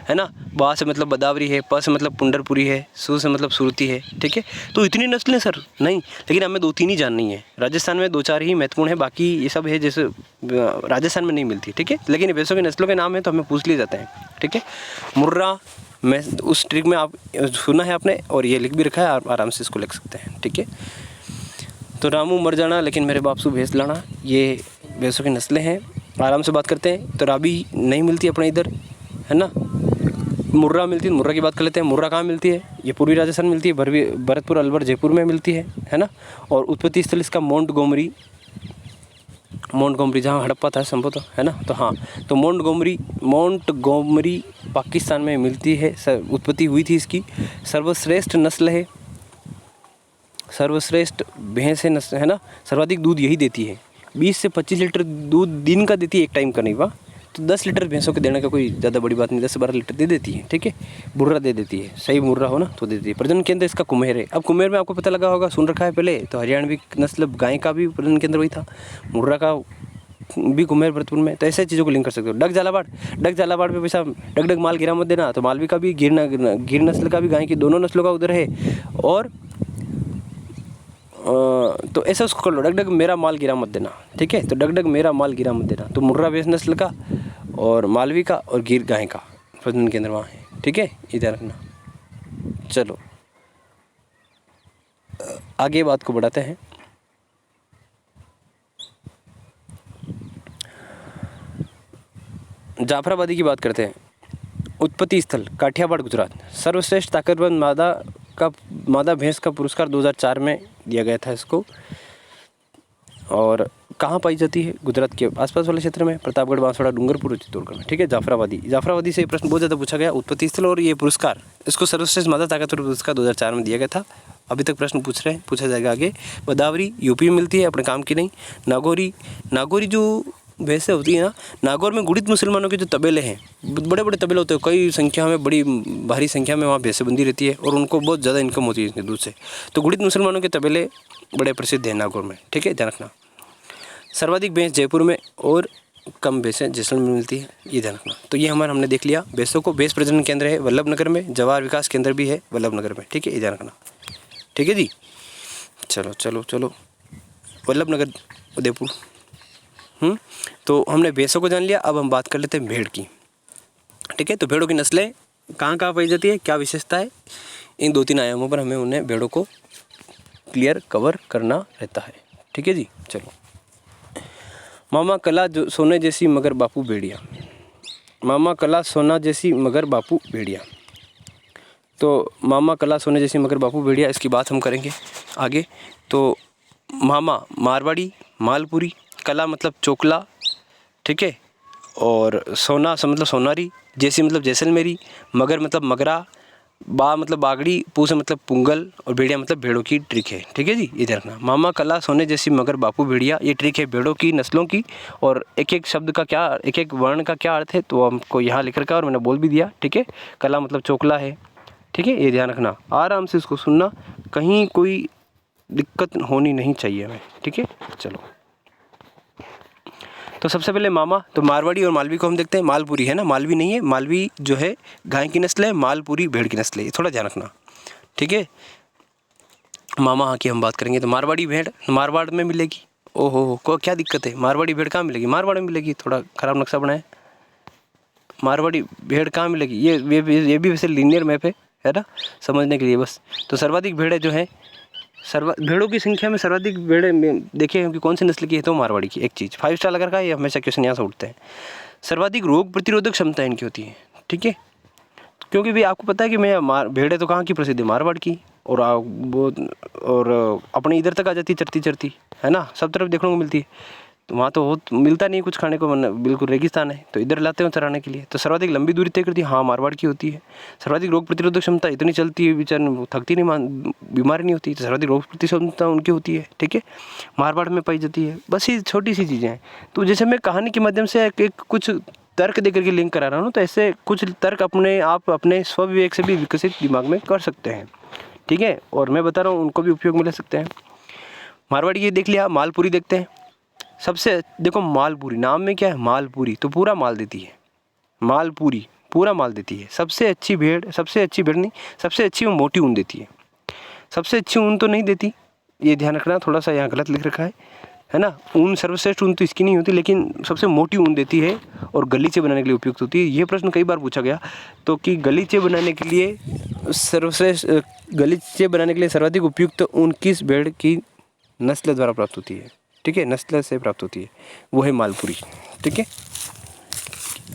ना, बा से मतलब बदावरी है, प से मतलब पुंडरपुरी है, सू से मतलब सुरती है, ठीक है। तो इतनी नस्लें सर नहीं, लेकिन हमें 2-3 ही जाननी है। राजस्थान में 2-4 ही महत्वपूर्ण है, बाकी ये सब है जैसे राजस्थान में नहीं मिलती, ठीक है, लेकिन भैंसों की नस्लों के नाम है तो हमें पूछ लिए जाते हैं, ठीक है। मुर्रा, मैं उस ट्रिक में आप सुना है आपने और ये लिख भी रखा है, आप आराम से इसको लिख सकते हैं, ठीक है। तो रामू मर जाना लेकिन मेरे बाप से भैंस लाना, ये भैंसों की नस्लें हैं। आराम से बात करते हैं। तो राबी नहीं मिलती अपने इधर, है ना। मुर्रा मिलती है, मुर्रा की बात कर लेते हैं। मुर्रा कहाँ मिलती है, ये पूर्वी राजस्थान मिलती है, भरतपुर, अलवर, जयपुर में मिलती है ना। और उत्पत्ति स्थल इसका मोंटगोमरी जहाँ हड़प्पा था संभवतः, है ना। तो हाँ, तो मोंटगोमरी पाकिस्तान में मिलती है, उत्पत्ति हुई थी इसकी। सर्वश्रेष्ठ नस्ल है, सर्वश्रेष्ठ भैंस है नस्ल, है ना। सर्वाधिक दूध यही देती है, 20 से 25 लीटर दूध दिन का देती है, एक टाइम का नहीं, वाह। तो 10 लीटर भैंसों के देने का कोई ज़्यादा बड़ी बात नहीं, 10 से 12 लीटर दे देती है, ठीक है। मुर्रा दे देती है, सही मुर्रा हो ना तो दे देती है। प्रजनन केंद्र इसका कुम्हेर है। अब कुम्हेर में आपको पता लगा होगा, सुन रखा है पहले, तो हरियाणवी नस्ल गाय का भी प्रजनन केंद्र वही था, मुर्रा का भी कुम्हेर भरतपुर में। तो ऐसे चीज़ों को लिंक कर सकते हो। डग झालावाड़ पे पैसा डग माल गिरा मत देना, तो मालवी का भी गिर नस्ल का भी गाय की दोनों नस्लों का उधर है। और तो ऐसा उसको कर लो, डग मेरा माल गिरा मत देना, ठीक है। तो डग मेरा माल गिरा मत देना, तो मुर्रा भैंस नस्ल का और मालवी का और गिर गाय का प्रजनन केंद्र वहाँ है, ठीक है, इधर रखना। चलो आगे बात को बढ़ाते हैं। जाफराबादी की बात करते हैं। उत्पत्ति स्थल काठियावाड़ गुजरात। सर्वश्रेष्ठ ताकतवर मादा भैंस का पुरस्कार 2004 में दिया गया था इसको। और कहाँ पाई जाती है? गुजरात के आसपास वाले क्षेत्र में, प्रतापगढ़, बांसवाड़ा, डूंगरपुर, चित्तौड़गढ़ में। ठीक है, जाफराबादी से ये प्रश्न बहुत ज़्यादा पूछा गया। उत्पत्ति स्थल और ये पुरस्कार, इसको सर्वश्रेष्ठ मादा ताकतवर पुरस्कार 2004 में दिया गया था। अभी तक प्रश्न पूछा जाएगा आगे। गोदावरी यूपी में मिलती है, अपने काम की नहीं। नागौरी जो भैंसें होती है ना, नागौर में गुड़ित मुसलमानों के जो तबेले हैं, बड़े बड़े तबेले होते हैं, कई संख्या में, बड़ी भारी संख्या में वहाँ भैंसें बंधी रहती है और उनको बहुत ज़्यादा इनकम होती है इसके दूध से। तो गुड़ित मुसलमानों के तबेले बड़े प्रसिद्ध हैं नागौर में। ठीक है, ध्यान रखना। सर्वाधिक भैंस जयपुर में और कम भैंसें जैसलमेर में मिलती है, ये ध्यान रखना। तो ये हमने देख लिया भैंसों को। भैंस प्रजनन केंद्र है वल्लभनगर में, जवार विकास केंद्र भी है वल्लभनगर में। ठीक है, ये ध्यान रखना। ठीक है जी, चलो वल्लभनगर उदयपुर। तो हमने भैंसों को जान लिया। अब हम बात कर लेते हैं भेड़ की। ठीक है, तो भेड़ों की नस्लें कहाँ पाई जाती है, क्या विशेषता है, इन 2-3 आयामों पर हमें उन्हें भेड़ों को क्लियर कवर करना रहता है। ठीक है जी, चलो। मामा कला सोने जैसी मगर बापू भेड़िया। मामा कला सोना जैसी मगर बापू भेड़िया। तो मामा कला सोने जैसी मगर बापू भेड़िया, इसकी बात हम करेंगे आगे। तो मामा मारवाड़ी, मालपुरी, कला मतलब चोकला, ठीक है, और सोना मतलब सोनारी, जैसी मतलब जैसलमेरी, मगर मतलब मगरा, बा मतलब बागड़ी, पूस मतलब पुंगल, और भेड़िया मतलब भेड़ों की ट्रिक है। ठीक है जी, ये ध्यान रखना। मामा कला सोने जैसी मगर बापू भेड़िया, ये ट्रिक है भेड़ों की नस्लों की। और एक एक शब्द का क्या, एक एक वर्ण का क्या अर्थ है तो हमको यहाँ लिख रखा है और मैंने बोल भी दिया। ठीक है, कला मतलब चोकला है। ठीक है, ये ध्यान रखना, आराम से इसको सुनना, कहीं कोई दिक्कत होनी नहीं चाहिए हमें। ठीक है, चलो। तो सबसे पहले मामा, तो मारवाड़ी और मालवी को हम देखते हैं। मालपुरी है ना, मालवी नहीं है, मालवी जो है गाय की नस्ल है, मालपुरी भेड़ की नस्ल है, थोड़ा ध्यान रखना। ठीक है, मामा हाँ की हम बात करेंगे। तो मारवाड़ी भेड़ मारवाड़ में मिलेगी। ओहो को क्या दिक्कत है, मारवाड़ी भेड़ कहाँ मिलेगी? मारवाड़ में मिलेगी। थोड़ा ख़राब नक्शा बनाए, मारवाड़ी भेड़ कहाँ मिलेगी? ये भी वैसे लीनियर मैप है ना, समझने के लिए बस। तो सर्वाधिक भेड़ें जो हैं, भेड़ों की संख्या में सर्वाधिक भेड़ें देखिए कि कौन सी नस्ल की है, तो मारवाड़ी की। एक चीज़ 5 स्टार लगा रखा है, ये हमेशा क्वेश्चन यहाँ से उठते हैं। सर्वाधिक रोग प्रतिरोधक क्षमता इनकी होती है। ठीक है, क्योंकि भाई आपको पता है कि मैं भेड़ें तो कहाँ की प्रसिद्ध है, मारवाड़ की। और अपने इधर तक आ जाती चरती है ना, सब तरफ देखने को मिलती है। तो वहाँ तो मिलता नहीं कुछ खाने को, बिल्कुल रेगिस्तान है, तो इधर लाते हैं चराने के लिए। तो सर्वाधिक लंबी दूरी तय करती है, हाँ मारवाड़ की होती है। सर्वाधिक रोग प्रतिरोधक क्षमता, इतनी चलती है बेचारे, थकती नहीं, बीमारी नहीं होती। तो सर्वाधिक रोग प्रतिरोधक क्षमता उनकी होती है। ठीक है, मारवाड़ में पाई जाती है। बस ये छोटी सी चीज़ें हैं। तो जैसे मैं कहानी के माध्यम से एक कुछ तर्क देकर के लिंक करा रहा हूँ, तो ऐसे कुछ तर्क अपने आप अपने स्वविवेक से भी विकसित दिमाग में कर सकते हैं। ठीक है, और मैं बता रहा हूँ उनको भी उपयोग में ले सकते हैं। मारवाड़ी ये देख लिया। मालपुरी देखते हैं। सबसे देखो मालपुरी, नाम में क्या है, मालपुरी, तो पूरा माल देती है। मालपुरी पूरा माल देती है। सबसे अच्छी भेड़ नहीं, सबसे अच्छी वो मोटी ऊन देती है। सबसे अच्छी ऊन तो नहीं देती, ये ध्यान रखना, थोड़ा सा यहाँ गलत लिख रखा है ना। ऊन सर्वश्रेष्ठ ऊन तो इसकी नहीं होती, लेकिन सबसे मोटी ऊन देती है और गलीचे बनाने के लिए उपयुक्त होती है। ये प्रश्न कई बार पूछा गया, तो कि गलीचे बनाने के लिए सर्वाधिक उपयुक्त ऊन किस भेड़ की नस्ल द्वारा प्राप्त होती है? ठीक है, नस्ल से प्राप्त होती है, वो है मालपुरी। ठीक है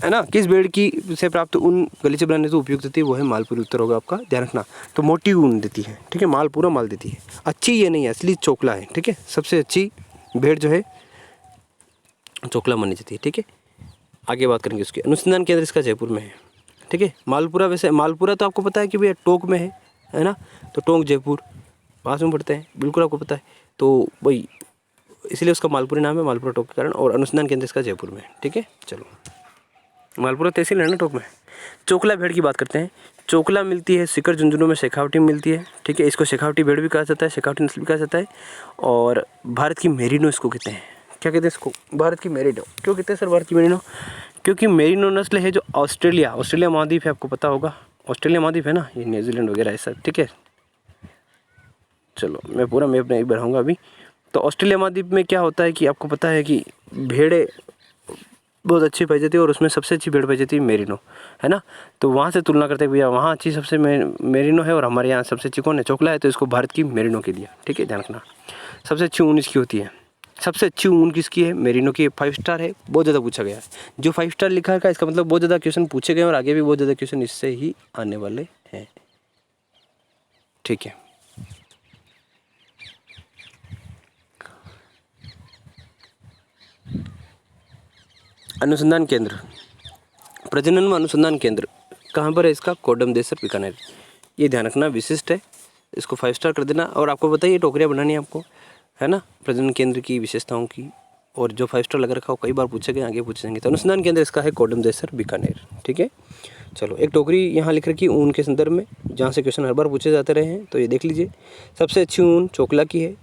ना, किस भेड़ की से प्राप्त ऊन गलीचे बनाने से उपयुक्त होती है, वो है मालपुरी। उत्तर होगा आपका, ध्यान रखना। तो मोटी ऊन देती है। ठीक है, माल पूरा माल देती है। अच्छी ये नहीं है, असली चोकला है। ठीक है, सबसे अच्छी भेड़ जो है चोकला मानी जाती है। ठीक है, आगे बात करेंगे उसके। अनुसंधान केंद्र इसका जयपुर में है। ठीक है, मालपुरा, वैसे मालपुरा तो आपको पता है कि भैया टोंक में है ना, तो टोंक जयपुर पास में पड़ते हैं, बिल्कुल आपको पता है। तो भाई इसलिए उसका मालपुरी नाम है, मालपुरा टोंक के कारण। और अनुसंधान केंद्र इसका जयपुर में। ठीक है, चलो। मालपुरा तहसील है ना टोंक में। चोकला भेड़ की बात करते हैं। चोकला मिलती है सिकर झुंझुनों में, शेखावटी मिलती है। ठीक है, इसको शेखावटी भेड़ भी कहा जाता है, शेखावटी नस्ल भी कहा जाता है। और भारत की मेरिनो इसको कहते हैं। क्या कहते हैं इसको? भारत की मेरिनो। क्यों कहते हैं सर भारत की मेरिनो? क्योंकि मेरिनो नस्ल है जो ऑस्ट्रेलिया महाद्वीप है, आपको पता होगा ऑस्ट्रेलिया महाद्वीप है ना, ये न्यूजीलैंड वगैरह ऐसा। ठीक है, चलो मैं पूरा मैप नहीं बढ़ाऊँगा अभी। तो ऑस्ट्रेलिया महाद्वीप में क्या होता है कि आपको पता है कि भेड़ें बहुत अच्छी पाई जाती है, और उसमें सबसे अच्छी भेड़ पाई जाती है मेरिनो, है ना। तो वहाँ से तुलना करते हैं भैया, वहाँ अच्छी सबसे मेरिनो है और हमारे यहाँ सबसे अच्छी कौन है? चोकला है, तो इसको भारत की मेरिनो के दिया। ठीक है, ध्यान रखना। सबसे अच्छी ऊन इसकी होती है। सबसे अच्छी ऊन किसकी है? मेरिनो की। 5 स्टार है, बहुत ज़्यादा पूछा गया है। जो 5 स्टार लिखा है इसका मतलब बहुत ज़्यादा क्वेश्चन पूछे गए और आगे भी बहुत ज़्यादा क्वेश्चन इससे ही आने वाले हैं। ठीक है, अनुसंधान केंद्र, प्रजनन व अनुसंधान केंद्र कहाँ पर है इसका? कोडम देसर बीकानेर। ये ध्यान रखना, विशिष्ट है, इसको 5 स्टार कर देना। और आपको बताइए टोकरियाँ बनानी है आपको, है ना, प्रजनन केंद्र की विशेषताओं की, और जो 5 स्टार लगा रखा हो कई बार पूछे गए, आगे पूछे जाएंगे। तो अनुसंधान केंद्र इसका है कोडम देसर बीकानेर। ठीक है, चलो एक टोकरी यहाँ लिख रखी ऊन के संदर्भ में, जहाँ से क्वेश्चन हर बार पूछे जाते रहे हैं, तो ये देख लीजिए। सबसे अच्छी ऊन चोकला की है।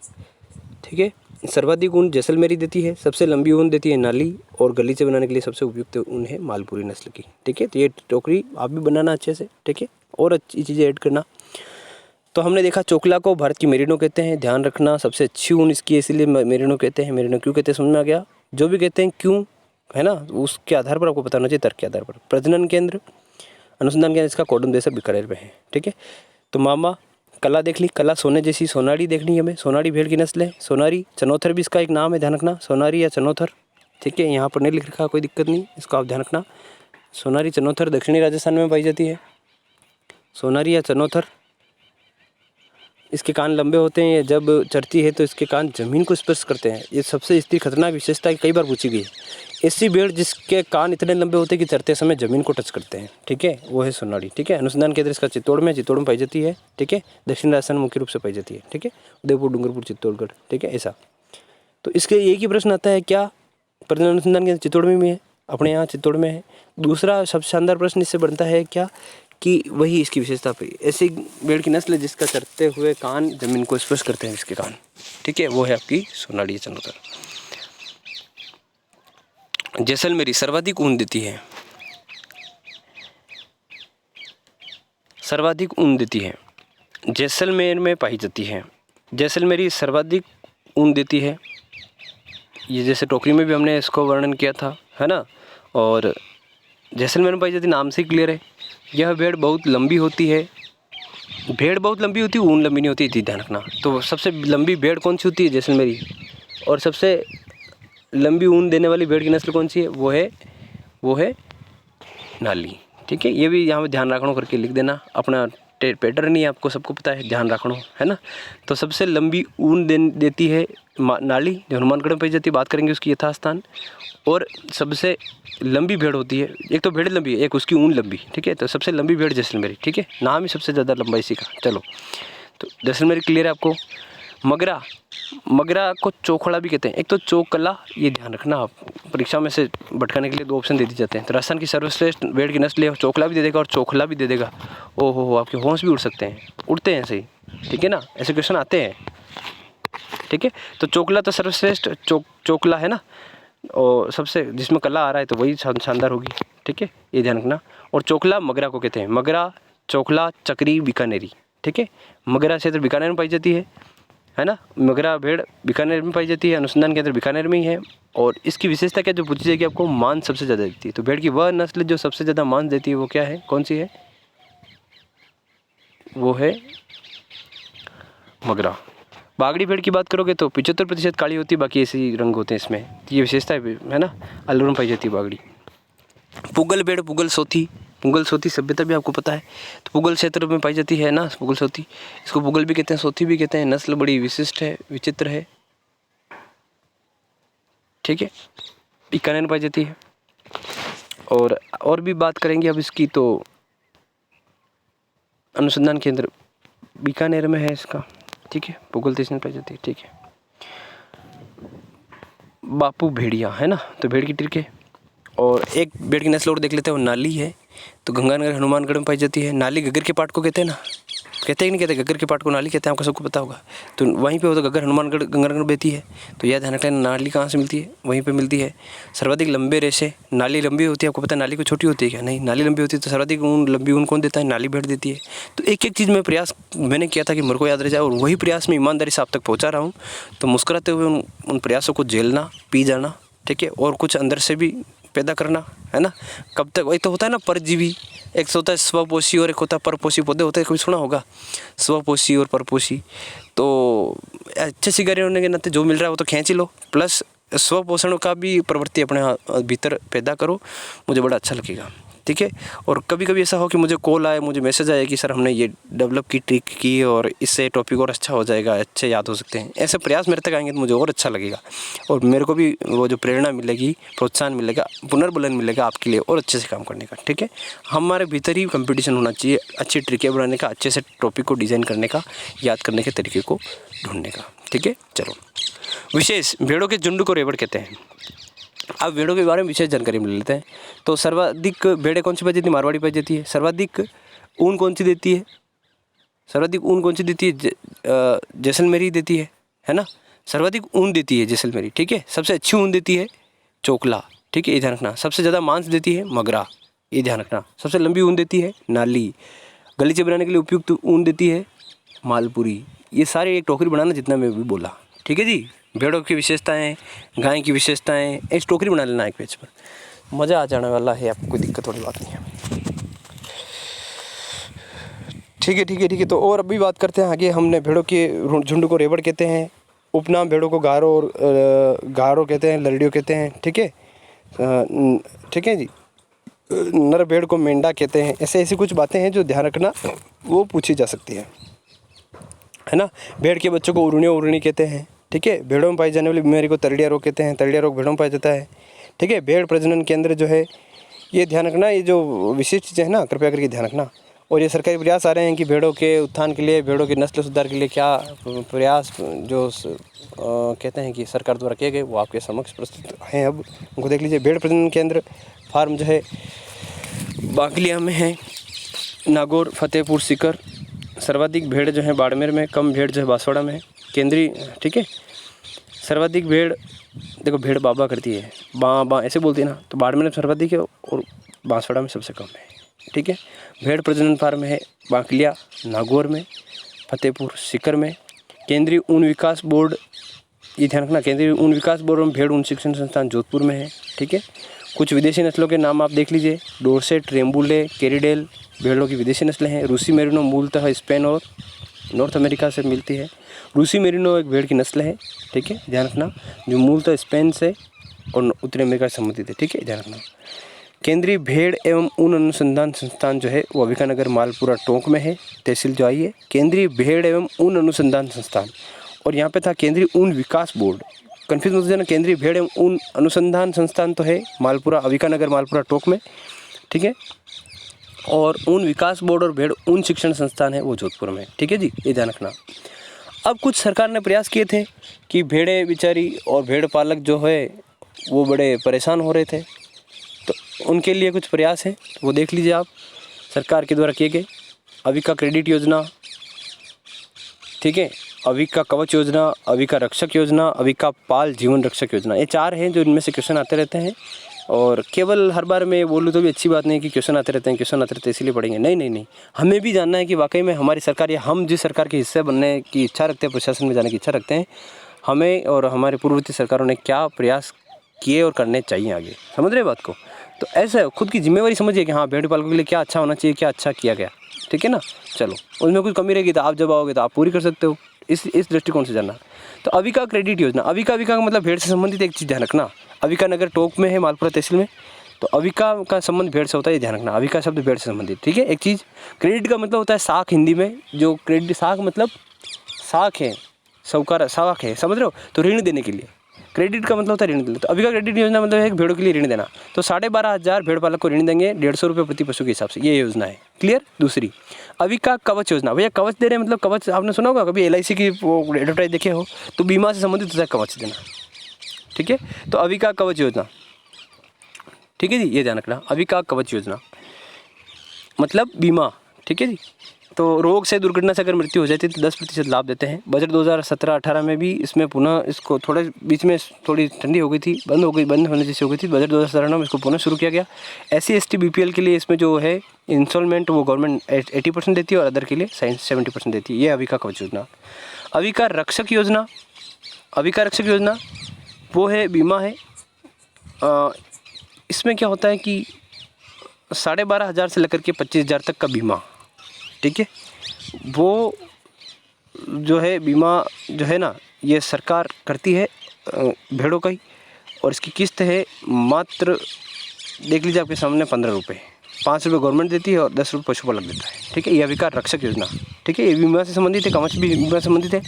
ठीक है, सर्वाधिक ऊन जैसलमेरी देती है, सबसे लंबी ऊन देती है नाली, और गलीचे बनाने के लिए सबसे उपयुक्त ऊन है मालपुरी नस्ल की। ठीक है, तो ये टोकरी आप भी बनाना अच्छे से। ठीक है, और अच्छी चीज़ें ऐड करना। तो हमने देखा चोकला को भारत की मेरिनो कहते हैं, ध्यान रखना। सबसे अच्छी ऊन इसकी है, इसलिए मेरिनो कहते हैं। मेरिनो क्यों कहते हैं समझ में आ गया? जो भी कहते हैं क्यों, है ना, उसके आधार पर आपको बताना चाहिए, तर्क के आधार पर। प्रजनन केंद्र, अनुसंधान केंद्र इसका कोडम देसर बीकानेर में है। ठीक है, तो मामा कला देख ली, कला सोने जैसी। सोनारी देखनी है हमें, सोनारी भेड़ की नस्ल है। सोनारी, चनौथर भी इसका एक नाम है, ध्यान रखना, सोनारी या चनौथर। ठीक है, यहाँ पर नहीं लिख रखा, कोई दिक्कत नहीं, इसको आप ध्यान रखना। सोनारी चनौथर दक्षिणी राजस्थान में पाई जाती है, सोनारी या चनौथर। इसके कान लंबे होते हैं, जब चरती है तो इसके कान जमीन को स्पर्श करते हैं। ये सबसे इसकी खतरनाक विशेषता कई बार पूछी गई है। ऐसी भेड़ जिसके कान इतने लंबे होते हैं कि चरते समय जमीन को टच करते हैं। ठीक है, वो है सोनारी। ठीक है, अनुसंधान केंद्र इसका चित्तौड़ में पाई जाती है। ठीक है, दक्षिण राजस्थान में मुख्य रूप से पाई जाती है। ठीक है, उदयपुर, डूंगरपुर, चित्तौड़गढ़। ठीक है, ऐसा। तो इसके एक ही प्रश्न आता है, क्या प्रजनन अनुसंधान केंद्र चित्तौड़ में है? अपने यहाँ चित्तौड़ में है। दूसरा सबसे शानदार प्रश्न इससे बनता है क्या, कि वही इसकी विशेषता पे ऐसी भेड़ की नस्ल है जिसका चरते हुए कान जमीन को स्पर्श करते हैं इसके कान। ठीक है, वो है आपकी सोनाली चनौतर। जैसलमेरी सर्वाधिक ऊन देती है, सर्वाधिक ऊन देती है, जैसलमेर में पाई जाती है। जैसलमेरी सर्वाधिक ऊन देती है। ये जैसे टोकरी में भी हमने इसको वर्णन किया था, है ना, और जैसलमेर में पाई जाती, नाम से क्लियर है। यह भेड़ बहुत लंबी होती है, भेड़ बहुत लंबी होती है, ऊन लंबी नहीं होती, इतना ध्यान रखना। तो सबसे लंबी भेड़ कौन सी होती है? जैसलमेरी। और सबसे लंबी ऊन देने वाली भेड़ की नस्ल कौन सी है? वो है नाली। ठीक है, ये भी यहाँ पे ध्यान रखना करके लिख देना। अपना पैटर्न ही आपको सबको पता है, ध्यान रखना, है ना। तो सबसे लंबी ऊन देती है नाली, जो हनुमानगढ़ में पाई जाती है, बात करेंगे उसकी यथास्थान। और सबसे लंबी भेड़ होती है, एक तो भेड़ लंबी है, एक उसकी ऊन लंबी। ठीक है, तो सबसे लंबी भेड़ जैसलमेरी। ठीक है, नाम ही सबसे ज़्यादा लंबा इसी का। चलो, तो जैसलमेरी क्लियर है आपको। मगरा, मगरा को चोखड़ा भी कहते हैं, एक तो चोकला, ये ध्यान रखना आप, परीक्षा में से भटकाने के लिए 2 ऑप्शन दे दिए जाते हैं। तो राजस्थान की सर्वश्रेष्ठ भेड़ की नस्ल है, चोकला भी दे देगा और चोखला भी दे देगा। ओहो, आपके होंश भी उड़ सकते हैं, उड़ते हैं सही। ठीक है ना, ऐसे क्वेश्चन आते हैं। ठीक है, तो चोकला तो सर्वश्रेष्ठ चोकला है ना, और सबसे जिसमें कला आ रहा है तो वही शानदार होगी। ठीक है, ये ध्यान रखना। और चोकला मगरा को कहते हैं, मगरा, चोकला, चक्री, बीकानेरी। ठीक है, मगरा क्षेत्र बीकानेर में पाई जाती है ना। मगरा भेड़ बीकानेर में पाई जाती है, अनुसंधान केंद्र बीकानेर में ही है। और इसकी विशेषता क्या जो पूछी जाएगी आपको, मांस सबसे ज़्यादा देती है। तो भेड़ की वह नस्ल जो सबसे ज़्यादा मांस देती है वो क्या है, कौन सी है? वो है मगरा। बागड़ी भेड़ की बात करोगे तो 75% काली होती है, बाकी ऐसे ही रंग होते हैं इसमें। ये विशेषता है ना, अलवर में पाई जाती है बागड़ी। पुगल भेड़, पुगल सोथी, पुगल सोथी सभ्यता भी आपको पता है, तो पुगल क्षेत्र में पाई जाती है ना पुगल सोथी। इसको पुगल भी कहते हैं, सोथी भी कहते हैं। नस्ल बड़ी विशिष्ट है, विचित्र है। ठीक है, बीकानेर में पाई जाती है। और भी बात करेंगे अब इसकी, तो अनुसंधान केंद्र बीकानेर में है इसका। ठीक है, पुगल देश में पाई जाती है। ठीक है, बापू भेड़िया है ना, तो भेड़ की ट्रिक है। और एक भेड़ की नस्ल और देख लेते हैं, वो नाली है, तो गंगानगर, हनुमानगढ़ में पाई जाती है। नाली गग्गर के पाट को कहते हैं ना, कहते हैं कि नहीं कहते, गग्गर के पाट को नाली कहते हैं, आपको सबको पता होगा। तो वहीं पे होता गग्गर, हनुमानगढ़, गंगानगर बेहती है। तो यह ध्यान रखना, नाली कहाँ से मिलती है, वहीं पे मिलती है। सर्वाधिक लंबे रेशे, नाली लंबी होती है, आपको पता है नाली को छोटी होती है क्या? नहीं, नाली लंबी होती है। तो सर्वाधिक लंबी ऊन कौन देता है? नाली भेड़ देती है। तो एक एक चीज़ में प्रयास मैंने किया था कि मेरे को याद रह जाए, और वही प्रयास में ईमानदारी से आप तक पहुँचा रहा हूँ। तो मुस्कुराते हुए उन प्रयासों को झेलना, पी जाना। ठीक है, और कुछ अंदर से भी पैदा करना, है ना। कब तक, वही तो होता है ना परजीवी, एक होता है स्वपोषी और एक होता है परपोषी पौधे होते हैं, कभी सुना होगा स्वपोषी और परपोषी। तो अच्छे शिकारी होने के नाते जो मिल रहा है वो तो खींच ही लो, प्लस स्वपोषण का भी प्रवृत्ति अपने भीतर पैदा करो, मुझे बड़ा अच्छा लगेगा, ठीक है। और कभी कभी ऐसा हो कि मुझे कॉल आए, मुझे मैसेज आए कि सर हमने ये डेवलप की, ट्रिक की और इससे टॉपिक और अच्छा हो जाएगा, अच्छे याद हो सकते हैं, ऐसे प्रयास मेरे तक आएंगे तो मुझे और अच्छा लगेगा और मेरे को भी वो जो प्रेरणा मिलेगी, प्रोत्साहन मिलेगा, पुनर्बलन मिलेगा आपके लिए और अच्छे से काम करने का, ठीक है। हमारे भीतर ही कंपटीशन होना चाहिए अच्छी ट्रिकें बनाने का, अच्छे से टॉपिक को डिज़ाइन करने का, याद करने के तरीके को ढूंढने का, ठीक है। चलो, विशेष भेड़ों के झुंड को रेवड़ कहते हैं। अब भेड़ों के बारे में विशेष जानकारी मिल लेते हैं। तो सर्वाधिक भेड़ें कौन सी पाई जाती है? मारवाड़ी पाई जाती है। सर्वाधिक ऊन कौन सी देती है? सर्वाधिक ऊन कौन सी देती है? जैसलमेरी देती है ना। सर्वाधिक ऊन देती है जैसलमेरी, ठीक है। सबसे अच्छी ऊन देती है चोकला, ठीक है, ये ध्यान रखना। सबसे ज़्यादा मांस देती है मगरा, ये ध्यान रखना। सबसे लंबी ऊन देती है नाली। गलीचे बनाने के लिए उपयुक्त ऊन देती है मालपुरी। ये सारे एक टोकरी बनाना जितना मैं भी बोला, ठीक है जी। भेड़ों की विशेषताएं, गाय की विशेषताएं, एक टोकरी बना लेना एक पेज पर, मज़ा आ जाने वाला है आपको, कोई दिक्कत वाली बात नहीं है, ठीक है, ठीक है, ठीक है। तो और अभी बात करते हैं आगे। हमने भेड़ों के झुंड को रेवड़ कहते हैं। उपनाम भेड़ों को गारो और गारो कहते हैं, लरड़ियों कहते हैं, ठीक है, ठीक है जी। नर भेड़ को मेंढा कहते हैं। ऐसे ऐसी कुछ बातें हैं जो ध्यान रखना, वो पूछी जा सकती है ना। भेड़ के बच्चों को उरुणी कहते हैं, ठीक है। भेड़ों में पाई जाने वाली बीमारी को तरड़िया रोग कहते हैं। तरड़िया रोग भेड़ों में पाया जाता है, ठीक है। भेड़ प्रजनन केंद्र जो है, ये ध्यान रखना, ये जो विशिष्ट चीज़ें हैं ना, कृपया करके ध्यान रखना। और ये सरकारी प्रयास आ रहे हैं कि भेड़ों के उत्थान के लिए, भेड़ों के नस्ल सुधार के लिए क्या प्रयास जो कहते हैं कि सरकार द्वारा किए गए, वो आपके समक्ष प्रस्तुत हैं। अब उनको देख लीजिए। भेड़ प्रजनन केंद्र फार्म जो है बाकलिया में है, नागौर, फतेहपुर सीकर। सर्वाधिक भेड़ जो है बाड़मेर में, कम भेड़ जो है बांसवाड़ा में है, केंद्रीय, ठीक है। सर्वाधिक भेड़, देखो भेड़ बाबा करती है, बाँ ऐसे बोलती है ना, तो बाड़मेर में सर्वाधिक है और बांसवाड़ा में सबसे कम है, ठीक है। भेड़ प्रजनन फार्म है बाकलिया, नागौर में, फतेहपुर सीकर में। केंद्रीय ऊन विकास बोर्ड, ये ध्यान रखना, केंद्रीय ऊन विकास बोर्ड एवं भेड़ ऊन शिक्षण संस्थान जोधपुर में है, ठीक है। कुछ विदेशी नस्लों के नाम आप देख लीजिए। डोरसेट, रेम्बुले, केरिडेल भेड़ों की विदेशी नस्लें हैं। रूसी मेरिनो मूलतः स्पेन और नॉर्थ अमेरिका से मिलती है। रूसी मेरिनो एक भेड़ की नस्ल है, ठीक है, ध्यान रखना, जो मूलतः स्पेन से और उत्तरी अमेरिका से संबंधित है, ठीक है, ध्यान रखना। केंद्रीय भेड़ एवं ऊन अनुसंधान संस्थान जो है वो अंबिकानगर मालपुरा टोंक में है, तहसील जो आई है केंद्रीय भेड़ एवं ऊन अनुसंधान संस्थान। और यहाँ पे था केंद्रीय ऊन विकास बोर्ड, कन्फ्यूज मत हो जाना। केंद्रीय भेड़ एवं ऊन अनुसंधान संस्थान तो है मालपुरा, अंबिकानगर मालपुरा टोंक में, ठीक है। और ऊन विकास बोर्ड और भेड़ ऊन शिक्षण संस्थान है वो जोधपुर में, ठीक है जी, ये ध्यान रखना। अब कुछ सरकार ने प्रयास किए थे कि भेड़ें बेचारी और भेड़ पालक जो है वो बड़े परेशान हो रहे थे, तो उनके लिए कुछ प्रयास है, वो देख लीजिए आप, सरकार के द्वारा किए गए। अविका क्रेडिट योजना, ठीक है, अविका कवच योजना, अविका रक्षक योजना, अविका पाल जीवन रक्षक योजना, ये 4 हैं जो इनमें से क्वेश्चन आते रहते हैं। और केवल हर बार मैं बोलूँ तो भी अच्छी बात नहीं कि क्वेश्चन आते रहते हैं इसलिए पढ़ेंगे, नहीं, हमें भी जानना है कि वाकई में हमारी सरकार या हम जिस सरकार के हिस्से बनने की इच्छा रखते हैं, प्रशासन में जाने की इच्छा रखते हैं, हमें और हमारे पूर्ववर्ती सरकारों ने क्या प्रयास किए और करने चाहिए आगे, समझ रहे बात को। तो ऐसा खुद की जिम्मेवारी समझिए कि हाँ, भेड़ पालकों के लिए क्या अच्छा होना चाहिए, क्या अच्छा किया गया, ठीक है ना। चलो, उसमें कुछ कमी रहेगी तो आप जब आओगे तो आप पूरी कर सकते हो, इस दृष्टिकोण से जानना। तो अविका क्रेडिट योजना, अविका का मतलब भेड़ से संबंधित एक चीज़ ध्यान रखना। अविका नगर टोंक में है, मालपुरा तहसील में, तो अविका का संबंध भेड़ से होता है, ये ध्यान रखना। अविका शब्द भेड़ से संबंधित, ठीक है। एक चीज़, क्रेडिट का मतलब होता है साख, हिंदी में जो क्रेडिट, साख मतलब साख है, साहूकार साख है, समझ रहे हो, तो ऋण देने के लिए क्रेडिट का मतलब होता है ऋण देना। तो अविका क्रेडिट योजना मतलब है भेड़ों के लिए ऋण देना। तो 12,500 भेड़ पालक को ऋण देंगे 150 रुपये प्रति पशु के हिसाब से, ये योजना है, क्लियर। दूसरी अविका कवच योजना, भैया कवच दे रहे हैं, मतलब कवच आपने सुना होगा, कभी LIC की वो एडवर्टाइज देखे हो, तो बीमा से संबंधित होता है कवच देना, ठीक है। तो अविका कवच योजना, ठीक है जी, ये ध्यान रखना। अविका कवच योजना मतलब बीमा, ठीक है जी। तो रोग से, दुर्घटना से अगर मृत्यु हो जाती है तो 10% लाभ देते हैं। बजट 2017-18 में भी इसमें पुनः इसको थोड़े बीच में थोड़ी ठंडी हो गई थी, बंद होने जैसी हो गई थी। बजट 2017 में इसको पुनः शुरू किया गया। SC ST BPL के लिए इसमें जो है इंस्टॉलमेंट वो गवर्नमेंट 80% देती है और अदर के लिए 70% देती है। ये अविका कवच योजना। अविका रक्षक योजना, अविका रक्षक योजना वो है बीमा है, इसमें क्या होता है कि 12,500 से लेकर के 25,000 तक का बीमा, ठीक है, वो जो है बीमा जो है ना, ये सरकार करती है भेड़ों का ही, और इसकी किस्त है मात्र, देख लीजिए आपके सामने, 15 रुपये। 5 रुपये गवर्नमेंट देती है और 10 रुपये पशुपालक देता है, ठीक है। यह अधिकार रक्षक योजना, ठीक है, ये बीमा से संबंधित है, कवच भी बीमा से संबंधित है,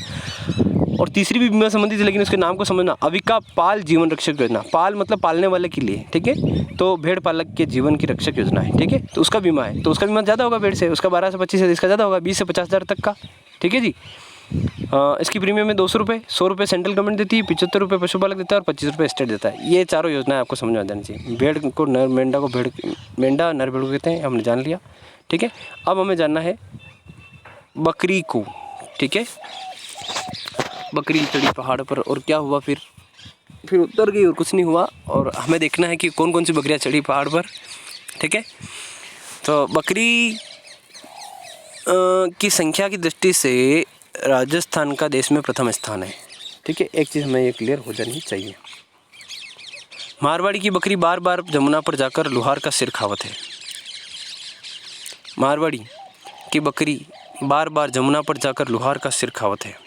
और तीसरी भी बीमा से संबंधित है, लेकिन उसके नाम को समझना, अविका पाल जीवन रक्षक योजना। पाल मतलब पालने वाले के लिए, ठीक है, तो भेड़ पालक के जीवन की रक्षक योजना है, ठीक है, तो उसका बीमा है, तो उसका बीमा ज़्यादा होगा भेड़ से, उसका 12 से 25 है, इसका ज़्यादा होगा 20 से 50,000 तक का, ठीक है जी। इसकी प्रीमियम में 200 रुपये, 100 रुपये सेंट्रल गवर्नमेंट देती है, 75 रुपये पशुपालक देता है और 25 रुपये स्टेट देता है। ये चारों योजनाएं आपको समझ में आ जानी चाहिए। भेड़ को नर, मेंढा को भेड़, मेंढा नर भेड़ को कहते हैं, हमने जान लिया, ठीक है। अब हमें जानना है बकरी को, ठीक है। बकरी चढ़ी पहाड़ पर और क्या हुआ, फिर उतर गई और कुछ नहीं हुआ, और हमें देखना है कि कौन कौन सी बकरियाँ चढ़ी पहाड़ पर, ठीक है। तो बकरी की संख्या की दृष्टि से राजस्थान का देश में प्रथम स्थान है, ठीक है। एक चीज़ हमें ये क्लियर हो जानी चाहिए। मारवाड़ी की बकरी बार बार जमुना पर जाकर लुहार का सिर खावत है। मारवाड़ी की बकरी बार बार जमुना पर जाकर लुहार का सिर खावत है।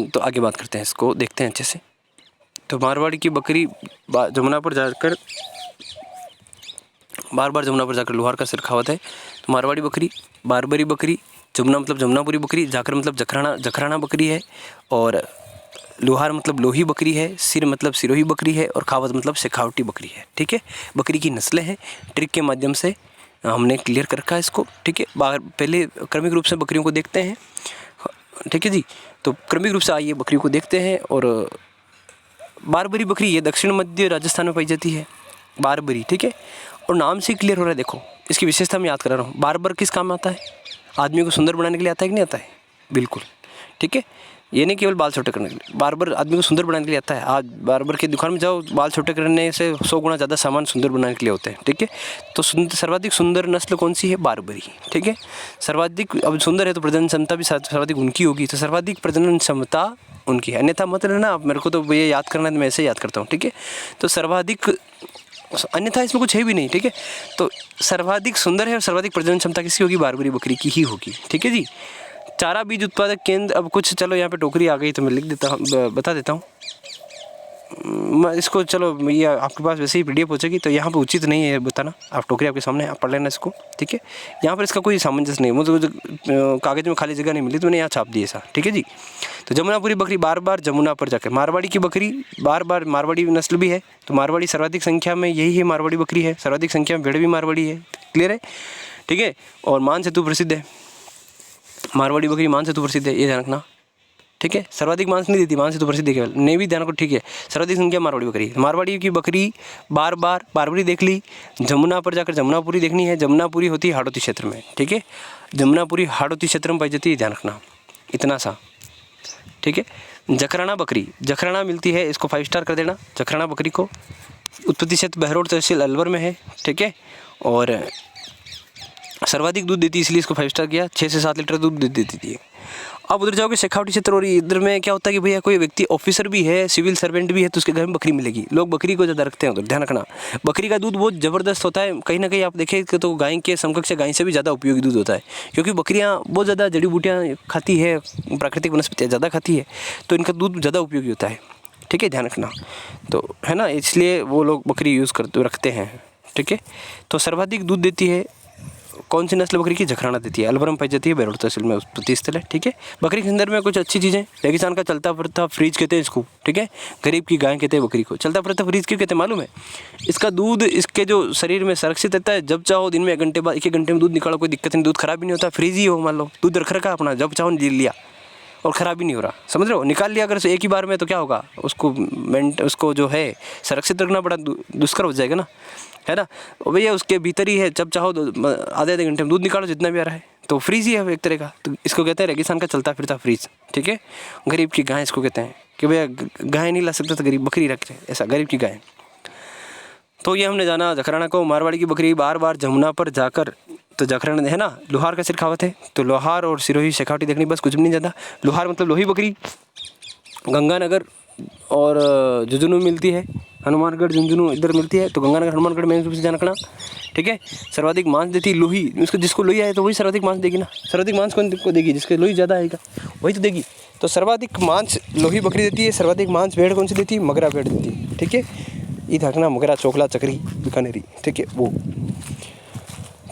तो आगे बात करते हैं, इसको देखते हैं अच्छे से। तो मारवाड़ी की बकरी जमुना पर जाकर बार बार जमुना पर जाकर लुहार का सिर खावत है। तो मारवाड़ी बकरी, बारबरी बकरी, जमुना मतलब जमुनापुरी बकरी, जाकर मतलब जखराना बकरी है, और लुहार मतलब लोही बकरी है, सिर मतलब सिरोही बकरी है, और खावत मतलब शेखावटी बकरी है, ठीक है। बकरी की नस्लें हैं, ट्रिक के माध्यम से हमने क्लियर कर रखा है इसको, ठीक है। पहले क्रमिक रूप से बकरियों को देखते हैं, ठीक है जी। तो क्रमिक रूप से आइए बकरियों को देखते हैं। और बारबरी बकरी ये दक्षिण मध्य राजस्थान में पाई जाती है, बारबरी, ठीक है। और नाम से क्लियर हो रहा है, देखो इसकी विशेषता मैं याद करा रहा हूँ। बारबर किस काम में आता है? आदमी को सुंदर बनाने के लिए आता है कि नहीं आता है? बिल्कुल, ठीक है। ये नहीं केवल बाल छोटे करने के लिए, बारबर आदमी को सुंदर बनाने के लिए आता है। आज बारबर की दुकान में जाओ, बाल छोटे करने से 100 गुना ज़्यादा सामान सुंदर बनाने के लिए होते हैं, ठीक है। तो सर्वाधिक सुंदर नस्ल कौन सी है? बारबरी, ठीक है। सर्वाधिक, अब सुंदर है तो प्रजनन क्षमता भी सर्वाधिक उनकी होगी, तो सर्वाधिक प्रजनन क्षमता उनकी है। अन्यथा मत लेना आप, मेरे को तो ये याद करना है तो मैं ऐसे याद करता हूँ, ठीक है। तो सर्वाधिक, अन्यथा इसमें कुछ है भी नहीं, ठीक है। तो सर्वाधिक सुंदर है और सर्वाधिक प्रजनन क्षमता किसकी होगी? बारबरी बकरी की ही होगी, ठीक है जी। चारा बीज उत्पादक केंद्र, अब कुछ चलो यहाँ पे टोकरी आ गई तो मैं लिख देता हूँ, बता देता हूँ मैं इसको। चलो ये आपके पास वैसे ही PDF पहुँचेगी, तो यहाँ पे उचित नहीं है बताना, आप टोकरी आपके सामने, आप पढ़ लेना इसको, ठीक है। यहाँ पर इसका कोई सामंजस्य नहीं, मुझे कागज़ में खाली जगह नहीं मिली तो मैंने यहाँ छाप दी ऐसा, ठीक है जी। तो जमुनापुरी बकरी बार बार जमुना पर जाकर, मारवाड़ी की बकरी बार बार, मारवाड़ी नस्ल भी है, तो मारवाड़ी सर्वाधिक संख्या में यही है, मारवाड़ी बकरी है, सर्वाधिक संख्या में भेड़ भी मारवाड़ी है, क्लियर है, ठीक है। और मांस हेतु प्रसिद्ध है, मारवाड़ी बकरी मांस हेतु प्रसिद्ध है, ये ध्यान रखना, ठीक है। सर्वाधिक मांस नहीं देती, मांस हेतु प्रसिद्ध है केवल, नहीं भी ध्यान रखो, ठीक है। सर्वाधिक संख्या मारवाड़ी बकरी, मारवाड़ी की बकरी बार बार, बारबरी देख ली, जमुना पर जाकर जमुनापुरी देखनी है। जमुनापुरी होती है हाड़ौती क्षेत्र में, ठीक है। जमुनापुरी हाड़ौती क्षेत्र में पाई जाती है, ध्यान रखना इतना सा, ठीक है। जखराना बकरी, जखराना मिलती है, इसको 5 स्टार कर देना। जखराना बकरी को उत्पत्ति क्षेत्र बहरोड तहसील अलवर में है, ठीक है। और सर्वाधिक दूध देती है, इसलिए इसको 5 स्टार किया। 6 से 7 लीटर दूध देती थी। अब उधर जाओगे शेखावटी क्षेत्र, और इधर में क्या होता है कि भैया कोई व्यक्ति ऑफिसर भी है, सिविल सर्वेंट भी है, तो उसके घर में बकरी मिलेगी। लोग बकरी को ज़्यादा रखते हैं उधर, ध्यान रखना। बकरी का दूध बहुत ज़बरदस्त होता है, कहीं ना कहीं आप देखें तो गाय के समकक्ष, गाय से भी ज़्यादा उपयोगी दूध होता है, क्योंकि बकरियाँ बहुत ज़्यादा जड़ी बूटियाँ खाती है, प्राकृतिक वनस्पतियाँ ज़्यादा खाती है, तो इनका दूध ज़्यादा उपयोगी होता है, ठीक है, ध्यान रखना। तो है ना, इसलिए वो लोग बकरी यूज़ करते रखते हैं, ठीक है। तो सर्वाधिक दूध देती है कौन सी नस्ल बकरी की? जखराना देती है, अलवर में पाई जाती है, बहरोड तहसील में उत्पत्ति स्थल है, ठीक है। बकरी के अंदर में कुछ अच्छी चीज़ें, रेगिस्तान का चलता फिरता फ्रीज कहते हैं इसको, ठीक है। गरीब की गाय कहते हैं बकरी को। चलता फिरता फ्रीज क्यों कहते हैं मालूम है? इसका दूध इसके जो शरीर में संरक्षित रहता है, जब चाहो दिन में 1 घंटे बाद, 1 घंटे में दूध निकालो, कोई दिक्कत नहीं, दूध खराब भी नहीं होता। फ्रीज ही हो, मान लो दूध रख रखा अपना, जब चाहो लिया और ख़राब भी नहीं हो रहा, समझ रहे हो। निकाल लिया अगर एक ही बार में तो क्या होगा, उसको जो है संरक्षित रखना बड़ा दुष्कर हो जाएगा ना, है ना। भैया उसके भीतर ही है, जब चाहो आधे घंटे में दूध निकालो जितना भी आ रहा है, तो फ्रीज ही है एक तरह का। तो इसको कहते हैं रेगिस्तान का चलता फिरता फ्रीज, ठीक है। गरीब की गाय इसको कहते हैं कि भैया गाय नहीं ला सकता तो गरीब बकरी रखते हैं, ऐसा गरीब की गाय। तो ये हमने जाना जखराना को। मारवाड़ी की बकरी बार बार जमुना पर जाकर, तो जखराना है ना, लोहार का सिर खावत है, तो लोहार और सिरोही शेखावटी देखनी, बस कुछ भी नहीं ज़्यादा। लोहार मतलब लोही बकरी, गंगानगर और झुंझुनू मिलती है, हनुमानगढ़ झुंझुनू इधर मिलती है, तो गंगानगर हनुमानगढ़ मेन रूप से ध्यान रखना। ठीक है। सर्वाधिक मांस देती है लोही, उसको जिसको लोही आए तो वही सर्वाधिक मांस देगी ना। सर्वाधिक मांस कौन को देगी? जिसके लोही ज़्यादा आएगा वही तो देगी। तो सर्वाधिक मांस लोही बकरी देती है। सर्वाधिक मांस भेड़ कौन सी देती है? मगरा भेड़ देती है। ठीक है, ये रखना, मगरा, चोकला, चकरी, बीकानेरी। ठीक है, वो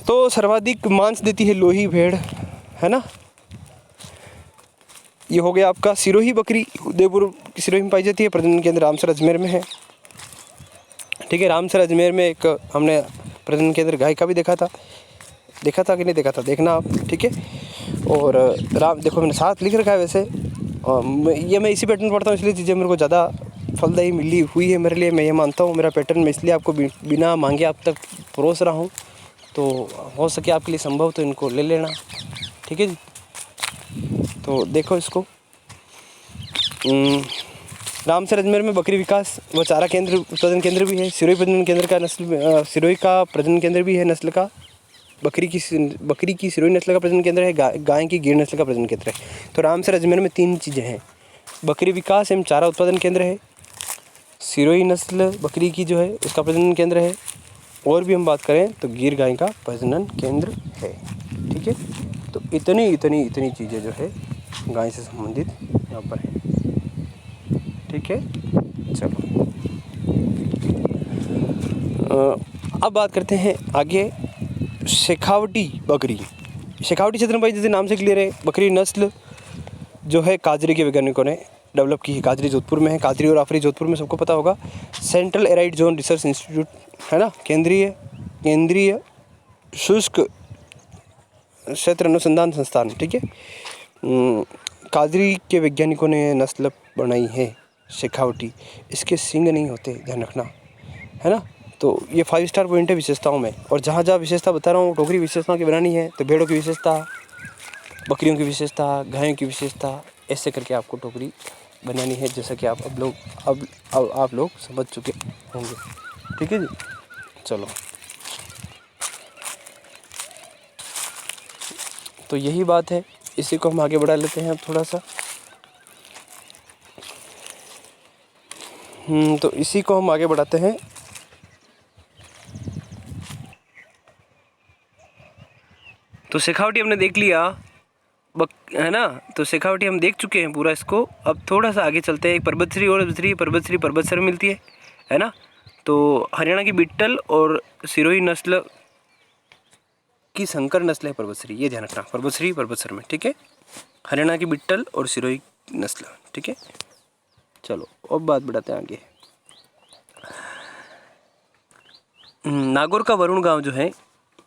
तो सर्वाधिक मांस देती है लोही भेड़, है ना। ये हो गया आपका सिरोही बकरी, उदयपुर की सिरोही में पाई जाती है। प्रजनन केंद्र रामसर अजमेर में है। ठीक है, रामसर अजमेर में एक हमने प्रजनन केंद्र गाय का भी देखा था कि नहीं देखा था, देखना आप। ठीक है, और राम देखो मैंने साथ लिख रखा है वैसे, ये मैं इसी पैटर्न पढ़ता हूँ इसलिए चीज़ें मेरे को ज़्यादा फलदायी मिली हुई है मेरे लिए। मैं ये मानता हूँ मेरा पैटर्न, मैं इसलिए आपको बिना मांगे आप तक परोस रहा हूँ। तो हो सके आपके लिए संभव तो इनको ले लेना। ठीक है जी, तो देखो इसको। रामसर अजमेर में बकरी विकास व चारा केंद्र, उत्पादन केंद्र भी है। सिरोही प्रजनन केंद्र का नस्ल, सिरोही का प्रजनन केंद्र भी है। नस्ल का बकरी की सिरोही नस्ल का प्रजनन केंद्र है। गाय की गिर नस्ल का प्रजनन केंद्र है। तो रामसर अजमेर में 3 चीज़ें हैं, बकरी विकास एवं चारा उत्पादन केंद्र है, सिरोही नस्ल बकरी की जो है उसका प्रजनन केंद्र है, और भी हम बात करें तो गिर गाय का प्रजनन केंद्र है। ठीक है, तो इतनी चीज़ें जो है गाय से संबंधित यहाँ पर है। ठीक है, चलो अब बात करते हैं आगे शेखावटी बकरी। शेखावटी क्षेत्र में भाई जैसे नाम से क्लियर है, बकरी नस्ल जो है काजरी के वैज्ञानिकों ने डेवलप की है। काजरी जोधपुर में है, काजरी और आफरी जोधपुर में, सबको पता होगा। Central arid zone research institute है ना, केंद्रीय शुष्क क्षेत्र अनुसंधान संस्थान। ठीक है, काजरी के वैज्ञानिकों ने नस्ल बनाई है शेखावटी। इसके सींग नहीं होते, ध्यान रखना, है ना। तो ये 5 स्टार पॉइंट है विशेषताओं में। और जहाँ जहाँ विशेषता बता रहा हूँ टोकरी विशेषताओं की बनानी है, तो भेड़ों की विशेषता, बकरियों की विशेषता, गायों की विशेषता, ऐसे करके आपको टोकरी बनानी है, जैसा कि आप आप लोग समझ चुके होंगे। ठीक है जी, चलो तो यही बात है, इसी को हम आगे बढ़ा लेते हैं अब थोड़ा सा। तो इसी को हम आगे बढ़ाते हैं। तो शेखावटी हमने देख लिया, है ना। तो शेखावटी हम देख चुके हैं पूरा इसको। अब थोड़ा सा आगे चलते हैं। एक पर्वतश्री और पर्वतसर मिलती है ना। तो हरियाणा की बिट्टल और सिरोही नस्ल की संकर नस्ल है पर्वतश्री, ये ध्यान रखना, पर्वतश्री पर्वतसर में। ठीक है, हरियाणा की बिट्टल और सिरोही नस्ल। ठीक है, चलो अब बात बढ़ाते हैं आगे। नागौर का वरुण गांव जो है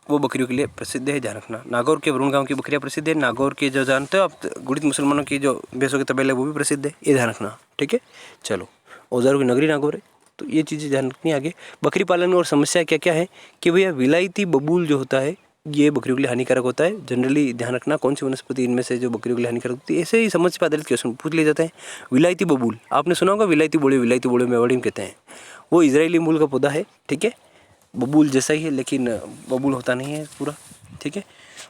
वो बकरियों के लिए प्रसिद्ध है, ध्यान रखना। नागौर के वरुण गांव की बकरियां प्रसिद्ध है। नागौर के जो जानते हो आप गुड़ित मुसलमानों की जो भैंसों के तबेले वो भी प्रसिद्ध है, ये ध्यान रखना। ठीक है, चलो औजारों की नगरी नागौर है, तो ये चीज़ें ध्यान रखनी है आगे। बकरी पालन और समस्या क्या क्या है कि भैया विलायती बबूल जो होता है ये बकरियों के लिए हानिकारक होता है। जनरली ध्यान रखना कौन सी वनस्पति इनमें से जो बकरियों के लिए हानिकारक होती है, ऐसे ही समझ पे आधारित क्वेश्चन पूछ लिए जाते हैं। विलायती बबूल आपने सुना होगा, विलायती बोड़े मेवाड़ी में कहते हैं। वो इजरायली मूल का पौधा है। ठीक है, बबूल जैसा ही है लेकिन बबूल होता नहीं है पूरा। ठीक है,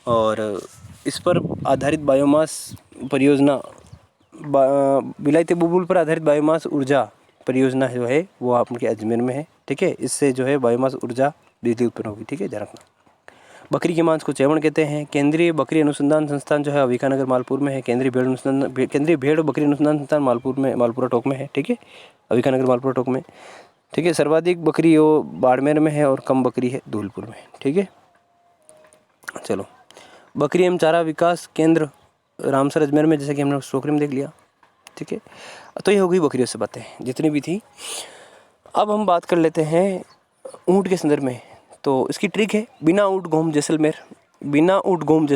और इस पर आधारित बायोमास परियोजना, विलायती बबूल पर आधारित बायोमास ऊर्जा परियोजना जो है वो आपके अजमेर में है। ठीक है, इससे जो है बायोमास ऊर्जा बिजली उत्पन्न होगी। ठीक है, ध्यान रखना। बकरी के मांस को चैवण कहते हैं। केंद्रीय बकरी अनुसंधान संस्थान जो है अविकानगर मालपुर में है। केंद्रीय भेड़ और बकरी अनुसंधान संस्थान मालपुरा टोक में है। ठीक है, अविकानगर मालपुरा टोक में। ठीक है, सर्वाधिक बकरी वो बाड़मेर में है और कम बकरी है धौलपुर में। ठीक है, चलो बकरी एवं चारा विकास केंद्र रामसर अजमेर में, जैसे कि हमने टोकरी में देख लिया। ठीक है, तो ये हो गई बकरियों से बातें जितनी भी थी। अब हम बात कर लेते हैं ऊँट के संदर्भ में। तो इसकी ट्रिक है बिना ऊँट घूम जैसलमेर। तो बिना ऊँट घूम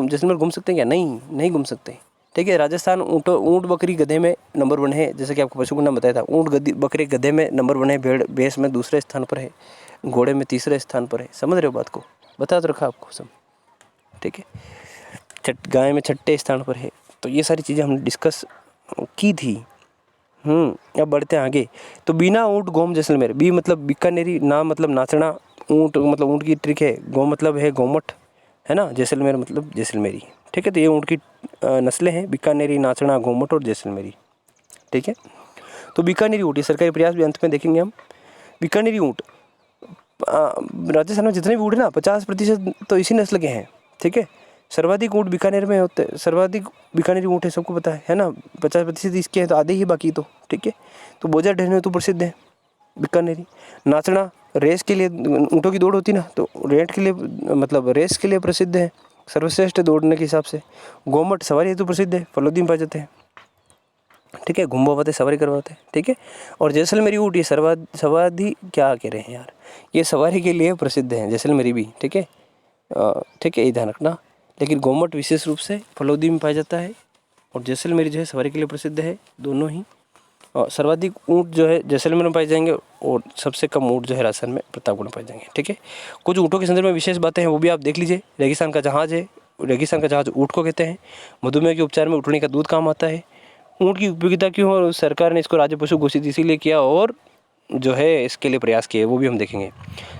जैसलमेर घूम सकते हैं क्या? नहीं घूम सकते। ठीक है, राजस्थान ऊँट बकरी गधे में नंबर 1 है, जैसे कि आपको पशु गुना बताया था। ऊँट बकरी गधे में नंबर 1 है, भेड़ भैंस में दूसरे स्थान पर है, घोड़े में तीसरे स्थान पर है। समझ रहे हो बात को? बता तो रखा आपको सब। ठीक है, गाय में 6ठे स्थान पर है। तो ये सारी चीज़ें हमने डिस्कस की थी। अब बढ़ते हैं आगे। तो बिना ऊँट घूम जैसलमेर, बी मतलब बीकानेरी, ना मतलब नाचना, ऊँट मतलब ऊँट की ट्रिक है, गौ मतलब है गोमठ, है ना, जैसलमेर मतलब जैसलमेरी। ठीक है, तो ये ऊँट की नस्लें हैं, बीकानेरी, नाचना, गोमठ और जैसलमेरी। ठीक है, तो बीकानेरी ऊँट, ये सरकारी प्रयास भी अंत में देखेंगे हम। बीकानेरी ऊँट राजस्थान में जितने भी ऊँट है ना 50% तो इसी नस्ल के हैं, ठीक है। सर्वाधिक ऊँट बीकानेर में होते हैं, सर्वाधिक बीकानेरी ऊँट है, सबको पता है ना। 50% इसके हैं तो आधे ही बाकी, तो ठीक है। तो बोझा ढेरने तो प्रसिद्ध है बीकानेरी। नाचना, रेस के लिए ऊँटों की दौड़ होती ना, तो रेट के लिए मतलब रेस के लिए प्रसिद्ध है, सर्वश्रेष्ठ दौड़ने के हिसाब से। गोमट सवारी हेतु प्रसिद्ध है, फलोदी में पाए जाते हैं, ठीक है। घुमवाते सवारी करवाते हैं, ठीक है। और जैसलमेरी ऊँट, ये सर्वाधिक क्या कह रहे हैं यार, ये सवारी के लिए प्रसिद्ध है, जैसलमेरी भी, ठीक है, ठीक है, ये ध्यान रखना। लेकिन गोमट विशेष रूप से फलोदी में पाया जाता है, और जैसलमेरी जो है सवारी के लिए प्रसिद्ध है, दोनों ही। और सर्वाधिक ऊँट जो है जैसलमेर में पाए जाएंगे, और सबसे कम ऊँट जो है राजस्थान में प्रतापगढ़ में पाए जाएंगे, ठीक है। कुछ ऊँटों के संदर्भ में विशेष बातें हैं, वो भी आप देख लीजिए। रेगिस्तान का जहाज है, रेगिस्तान का जहाज ऊँट को कहते हैं। मधुमेह के उपचार में ऊँटनी का दूध काम आता है। ऊँट की उपयोगिता क्यों, और सरकार ने इसको राज्य पशु घोषित इसीलिए किया, और जो है इसके लिए प्रयास किए, वो भी हम देखेंगे।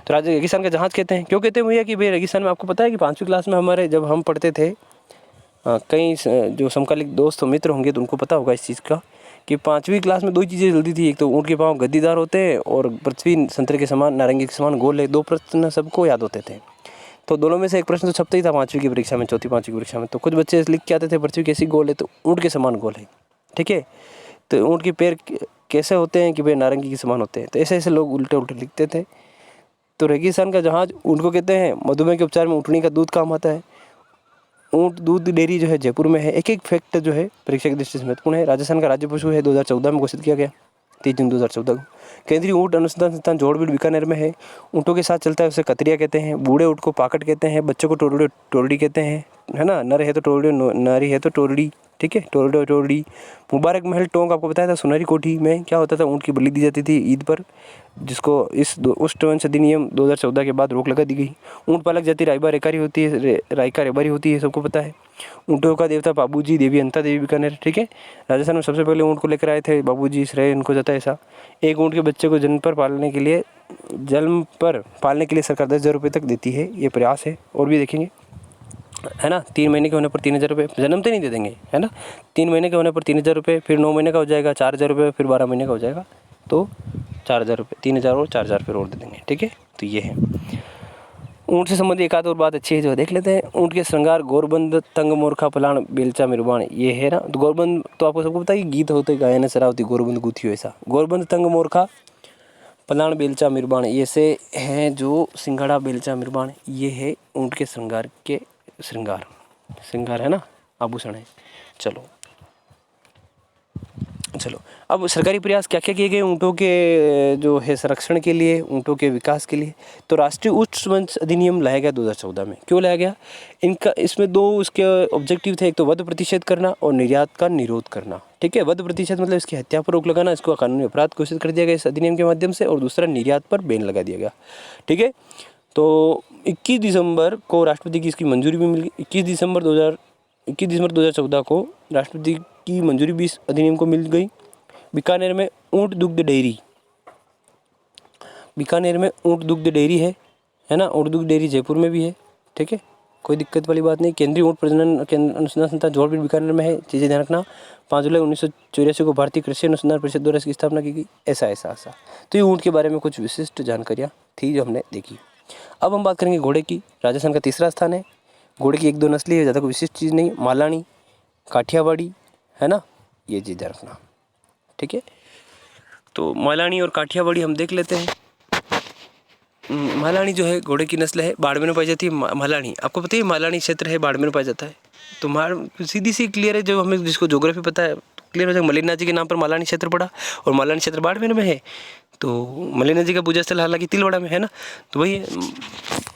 तो रेगिस्तान का जहाज कहते हैं, क्यों कहते हैं भैया कि भाई रेगिस्तान में, आपको पता है कि 5वीं क्लास में हमारे जब हम पढ़ते थे, कई जो समकालिक दोस्त और मित्र होंगे तो उनको पता होगा इस चीज़ का, कि 5वीं क्लास में 2 चीज़ें चलती थी। एक तो ऊँट के पाँव गद्दीदार होते हैं, और पृथ्वी संतरे के समान, नारंगी के समान गोल है। 2 प्रश्न सबको याद होते थे, तो दोनों में से एक प्रश्न तो छपता ही था 5वीं की परीक्षा में, चौथी 5वीं की परीक्षा में। तो कुछ बच्चे लिख के आते थे पृथ्वी कैसी गोल है, तो ऊँट के समान गोल है, ठीक है। तो ऊँट के पैर कैसे होते हैं कि भाई नारंगी के समान होते हैं। तो ऐसे ऐसे लोग उल्टे उल्टे लिखते थे। तो रेगिस्तान का जहाज ऊँट को कहते हैं। मधुमेह के उपचार में ऊँटनी का दूध काम आता है। ऊँट दूध डेयरी जो है जयपुर में है। एक एक फैक्ट जो है परीक्षा की दृष्टि से महत्वपूर्ण है। राजस्थान का राज्य पशु है, 2014 में घोषित किया गया, 30 जून 2014 को। केंद्रीय ऊँट अनुसंधान संस्थान जोड़बीड़ बीकानेर में है। ऊँटों के साथ चलता है उसे कतरिया कहते हैं। बूढ़े ऊँट को पाकट कहते हैं। बच्चों को टोरडी कहते हैं, है ना। नर है तो टोरडी, नारी है तो टोरडी, ठीक है, टोरडी। मुबारक महल टोंक आपको बताया था, सुनहरी कोठी में क्या होता था, ऊँट की बलि दी जाती थी ईद पर, जिसको उस वंश अधिनियम 2014 के बाद रोक लगा दी गई। ऊँट पालक जाति रायबा रेकारी होती है, रायका रेबारी होती है, सबको पता है। ऊँटों का देवता बाबूजी, देवी अंता देवी बीकानेर, ठीक है। राजस्थान में सबसे पहले ऊँट को लेकर आए थे बाबूजी, श्रेय इनको जाता है ऐसा। एक ऊँट के बच्चे को जन्म पर पालने के लिए सरकार 10,000 रुपये तक देती है, ये प्रयास है। और भी देखेंगे, है ना। 3 महीने के होने पर 3,000 रुपये, जन्म तो नहीं दे देंगे, है ना। 3 महीने के होने पर 3,000 रुपये, फिर 9 महीने का हो जाएगा 4,000 रुपये, फिर 12 महीने का हो जाएगा तो 4,000 रुपये, 3,000 और 4,000 फिर और दे देंगे, ठीक है। तो ये है ऊँट से संबंधित। एक आध और बात अच्छी है जो देख लेते हैं। ऊँट के श्रृंगार गोरबंद, तंग मोरखा, पलाण, बेलचा, मिरबाण, ये है ना। तो गोरबंद तो आपको सबको पता है कि गीत होते, गायन सरावती, गोरबंद गुथियो, ऐसा। गोरबंद, तंग मोरखा, पलाण, बेलचा, मिरबाण, ये से हैं जो सिंघाड़ा, बेलचा, मिरबाण, ये है ऊँट के श्रृंगार है ना, आभूषण है। चलो अब सरकारी प्रयास क्या क्या किए गए ऊँटों के जो है संरक्षण के लिए, ऊँटों के विकास के लिए। तो राष्ट्रीय उच्च वंश अधिनियम लाया गया 2014 में। क्यों लाया गया? इसमें 2 उसके ऑब्जेक्टिव थे। एक तो वध प्रतिषेध करना और निर्यात का निरोध करना, ठीक है। वध प्रतिषेध मतलब इसकी हत्या पर रोक लगाना, इसको कानूनी अपराध घोषित कर दिया गया इस अधिनियम के माध्यम से। और दूसरा निर्यात पर बैन लगा दिया गया, ठीक है। तो 21 दिसंबर को राष्ट्रपति की इसकी मंजूरी भी मिल गई। 21 दिसंबर 2014 को राष्ट्रपति की मंजूरी भी इस अधिनियम को मिल गई। बीकानेर में ऊँट दुग्ध डेयरी है ना। ऊँट दुग्ध डेयरी जयपुर में भी है, ठीक है, कोई दिक्कत वाली बात नहीं। केंद्रीय ऊँट प्रजनन अनुसंधान संस्थान जोड़बीड़ बीकानेर में है। चीज़ें ध्यान रखना। 5 जुलाई 1984 को भारतीय कृषि अनुसंधान परिषद द्वारा इसकी स्थापना की गई। ऐसा। तो ये ऊँट के बारे में कुछ विशिष्ट जानकारियाँ थी जो हमने देखी। अब हम बात करेंगे घोड़े की। राजस्थान का तीसरा स्थान है। घोड़े की 1-2 नस्लें है, ज़्यादा कोई विशिष्ट चीज़ नहीं। मालानी, काठियावाड़ी, है ना, ये चीज़ ध्यान रखना, ठीक है। तो मालानी और काठियावाड़ी हम देख लेते हैं। मालानी जो है घोड़े की नस्ल है, बाड़मेर में पाई जाती है। मालानी आपको पता है, मालानी क्षेत्र है, बाड़मेर में पाया जाता है। तो सीधी सी क्लियर है, जो हमें जिसको ज्योग्राफी पता है क्लियर हो जाएगा। मलिनाथ जी के नाम पर मालानी क्षेत्र पड़ा, और मालानी क्षेत्र बाड़मेर में है। तो मलिनाथ जी का पूजा स्थल हालांकि तिलवाड़ा में है ना। तो वही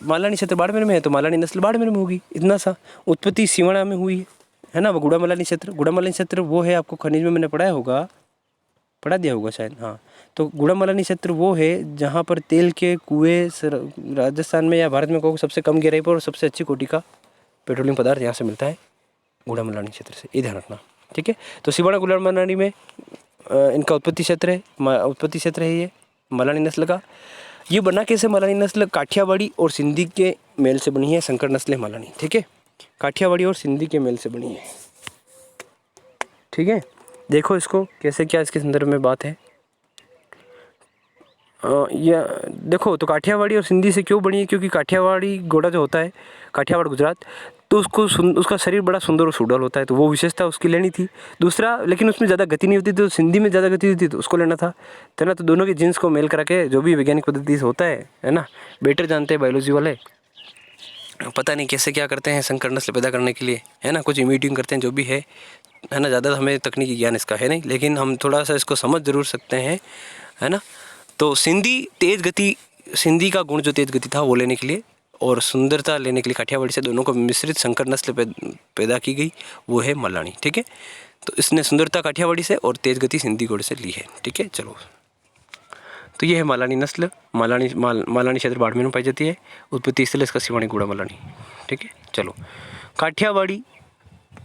मालानी क्षेत्र बाड़मेर में है, तो मालानी नस्ल बाड़मेर में होगी, इतना सा। उत्पत्ति सिवाड़ा में हुई है ना। वो गुड़ा मालानी क्षेत्र वो है, आपको खनिज में मैंने पढ़ा दिया होगा शायद, हाँ। तो गुड़ा मालानी क्षेत्र वो है जहाँ पर तेल के कुएँ राजस्थान में या भारत में को सबसे कम गहराई पर और सबसे अच्छी कोटि का पेट्रोलियम पदार्थ यहाँ से मिलता है, गुड़ा मालानी क्षेत्र से, ये ध्यान रखना, ठीक है। तो सिवाड़ा गुड़ा मालानी में इनका उत्पत्ति क्षेत्र है ये मालानी नस्ल का। ये बना कैसे? मालानी नस्ल काठियावाड़ी और सिंधी के मेल से बनी है। संकर नस्ल है मालानी, ठीक है। काठियावाड़ी और सिंधी के मेल से बनी है, ठीक है। देखो इसको कैसे, क्या इसके संदर्भ में बात है, या देखो तो काठियावाड़ी और सिंधी से क्यों बनी है, क्योंकि काठियावाड़ी घोड़ा जो होता है, काठियावाड़ गुजरात, तो उसका शरीर बड़ा सुंदर और सुडौल होता है, तो वो विशेषता उसकी लेनी थी। दूसरा, लेकिन उसमें ज़्यादा गति नहीं होती, तो सिंधी में ज़्यादा गति होती तो उसको लेना था, तो ना, तो दोनों के जीन्स को मेल करा के जो भी वैज्ञानिक पद्धति से होता है ना, बेटर जानते हैं बायोलॉजी वाले, पता नहीं कैसे क्या करते हैं संकर नस्ल पैदा करने के लिए, है ना, कुछ इमिटिंग करते हैं जो भी है ना। ज़्यादा हमें तकनीकी ज्ञान इसका है नहीं, लेकिन हम थोड़ा सा इसको समझ ज़रूर सकते हैं, है ना। तो सिंधी तेज़ गति, सिंधी का गुण जो तेज़ गति था वो लेने के लिए और सुंदरता लेने के लिए काठियावाड़ी से दोनों को मिश्रित संकर नस्ल पैदा की गई, वो है मलानी, ठीक है। तो इसने सुंदरता काठियावाड़ी से और तेज़ गति सिंधी घोड़े से ली है, ठीक है। चलो, तो ये है मालानी नस्ल। मालानी क्षेत्र बाड़मेर में पाई जाती है। उत्पत्ति स्थल इसका सिवानी घोड़ा मलानी, ठीक है। चलो, काठियावाड़ी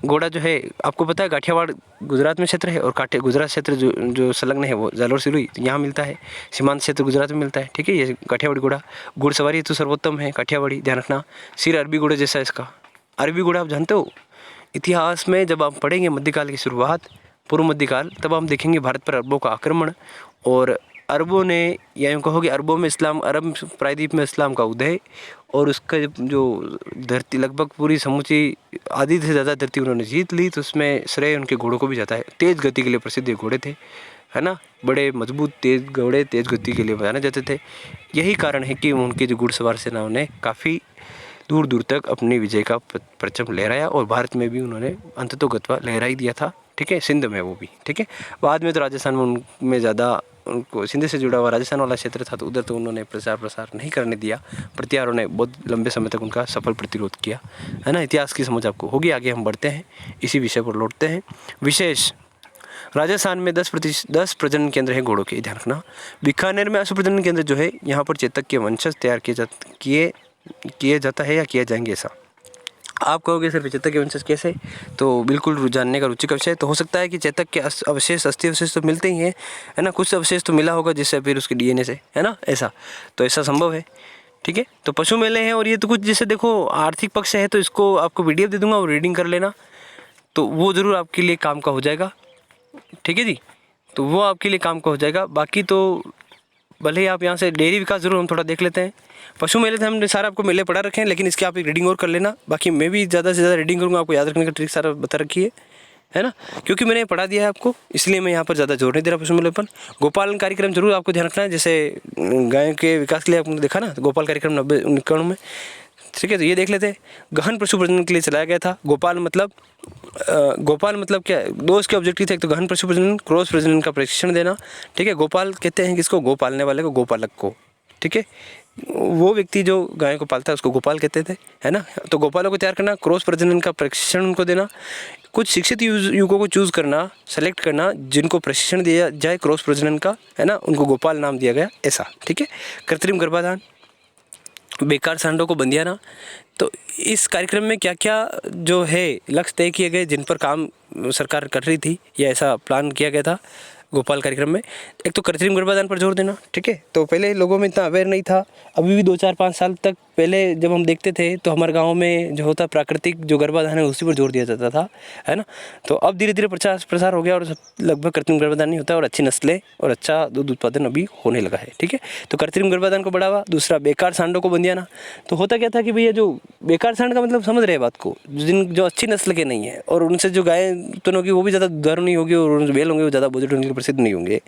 घोड़ा जो है, आपको पता है काठियावाड़ गुजरात में क्षेत्र है और गुजरात क्षेत्र जो संलग्न है वो जालोर सिरोही यहाँ मिलता है। सीमांत क्षेत्र गुजरात में मिलता है, ठीक है। ये काठियावाड़ी घोड़ा घुड़सवारी तो सर्वोत्तम है काठियावाड़ी, ध्यान रखना। सिर अरबी घोड़े जैसा इसका। अरबी घोड़ा आप जानते हो, इतिहास में जब आप पढ़ेंगे मध्यकाल की शुरुआत, पूर्व मध्यकाल, तब हम देखेंगे भारत पर अरबों का आक्रमण, और अरबों ने, या यूँ कहोगे अरबों में इस्लाम, अरब प्रायद्वीप में इस्लाम का उदय, और उसका जो धरती लगभग पूरी समूची आधी से ज़्यादा धरती उन्होंने जीत ली, तो उसमें श्रेय उनके घोड़ों को भी जाता है। तेज़ गति के लिए प्रसिद्ध घोड़े थे, है ना, बड़े मजबूत तेज़ घोड़े तेज़ गति के लिए जाने जाते थे। यही कारण है कि उनके जो घुड़सवार सेनाओं ने काफ़ी दूर दूर तक अपनी विजय का परचम लहराया, और भारत में भी उन्होंने अंततोगत्वा लहरा ही दिया था, ठीक है। सिंध में वो भी, ठीक है। बाद में तो राजस्थान में उनमें ज़्यादा, उनको सिंध से जुड़ा हुआ राजस्थान वाला क्षेत्र था, तो उधर तो उन्होंने प्रसार नहीं करने दिया। प्रत्यारों ने बहुत लंबे समय तक उनका सफल प्रतिरोध किया, है ना। इतिहास की समझ आपको होगी। आगे हम बढ़ते हैं, इसी विषय पर लौटते हैं। विशेष, राजस्थान में 10 प्रजनन केंद्र हैं घोड़ों के, ध्यान रखना। बीकानेर में अश्व प्रजनन केंद्र जो है, यहाँ पर चेतक के वंशज तैयार किए जाता है या किए जाएंगे, ऐसा आप कहोगे सर चेतक के वंशज कैसे, तो बिल्कुल जानने का रुचि का विषय। तो हो सकता है कि चेतक के अवशेष, अस्थि अवशेष तो मिलते ही हैं, है ना, कुछ अवशेष तो मिला होगा जिससे फिर उसके डीएनए से, है ना, ऐसा, तो ऐसा संभव है, ठीक है। तो पशु मेले हैं, और ये तो कुछ जैसे देखो आर्थिक पक्ष है, तो इसको आपको पीडीएफ दे दूंगा और रीडिंग कर लेना, तो वो ज़रूर आपके लिए काम का हो जाएगा, ठीक है जी। तो वो आपके लिए काम का हो जाएगा। बाकी तो भले ही आप यहाँ से डेयरी विकास जरूर हम थोड़ा देख लेते हैं। पशु मेले थे, हमने सारा आपको मेले पढ़ा रखे हैं, लेकिन इसकी आप एक रीडिंग और कर लेना। बाकी मैं भी ज़्यादा से ज़्यादा रीडिंग करूँगा, आपको याद रखने का ट्रिक सारा बता रखी है ना, क्योंकि मैंने पढ़ा दिया है आपको, इसलिए मैं यहाँ पर ज़्यादा जोर नहीं दे रहा पशु मेले पर। गोपालन कार्यक्रम जरूर आपको ध्यान रखना है, जैसे गाय के विकास के लिए आपने देखा ना, तो गोपाल कार्यक्रम 90-91 में, ठीक है। तो ये देख लेते हैं। गहन पशु प्रजनन के लिए चलाया गया था। गोपाल मतलब क्या है, दो इसके ऑब्जेक्टिव थे, एक तो गहन पशु प्रजनन, क्रॉस प्रजनन का प्रशिक्षण देना, ठीक है। गोपाल कहते हैं किसको, गो पालने वाले को, गोपालक को, ठीक है। वो व्यक्ति जो गाय को पालता है उसको गोपाल कहते थे, है ना। तो गोपालों को तैयार करना, क्रॉस प्रजनन का प्रशिक्षण उनको देना, कुछ शिक्षित युवकों को चूज करना, सेलेक्ट करना, जिनको प्रशिक्षण दिया जाए क्रॉस प्रजनन का, है ना, उनको गोपाल नाम दिया गया, ऐसा, ठीक है। कृत्रिम गर्भाधान, बेकार सांडों को बंदियाना। तो इस कार्यक्रम में क्या क्या जो है लक्ष्य तय किए गए, जिन पर काम सरकार कर रही थी या ऐसा प्लान किया गया था गोपाल कार्यक्रम में, एक तो कृत्रिम गर्भाधान पर जोर देना, ठीक है। तो पहले लोगों में इतना अवेयर नहीं था, अभी भी 2-4-5 साल तक पहले जब हम देखते थे तो हमारे गांव में जो होता प्राकृतिक जो गर्भाधान है उसी पर जोर दिया जाता था, है ना। तो अब धीरे धीरे प्रसार हो गया और लगभग कृत्रिम गर्भाधान नहीं होता, और अच्छी नस्लें और अच्छा दूध उत्पादन अभी होने लगा है, ठीक है। तो कृत्रिम गर्भाधान को बढ़ावा। दूसरा, बेकार सांडों को बंदियाना। तो होता क्या था कि भैया जो बेकार सांड का मतलब समझ रहे बात को, जो अच्छी नस्ल के नहीं है और उनसे जो गाय उत्पन्न होगी वो भी ज़्यादा दुधारू नहीं होगी, और बैल होंगे वो ज़्यादा बजट होने के लिए प्रसिद्ध नहीं होंगे,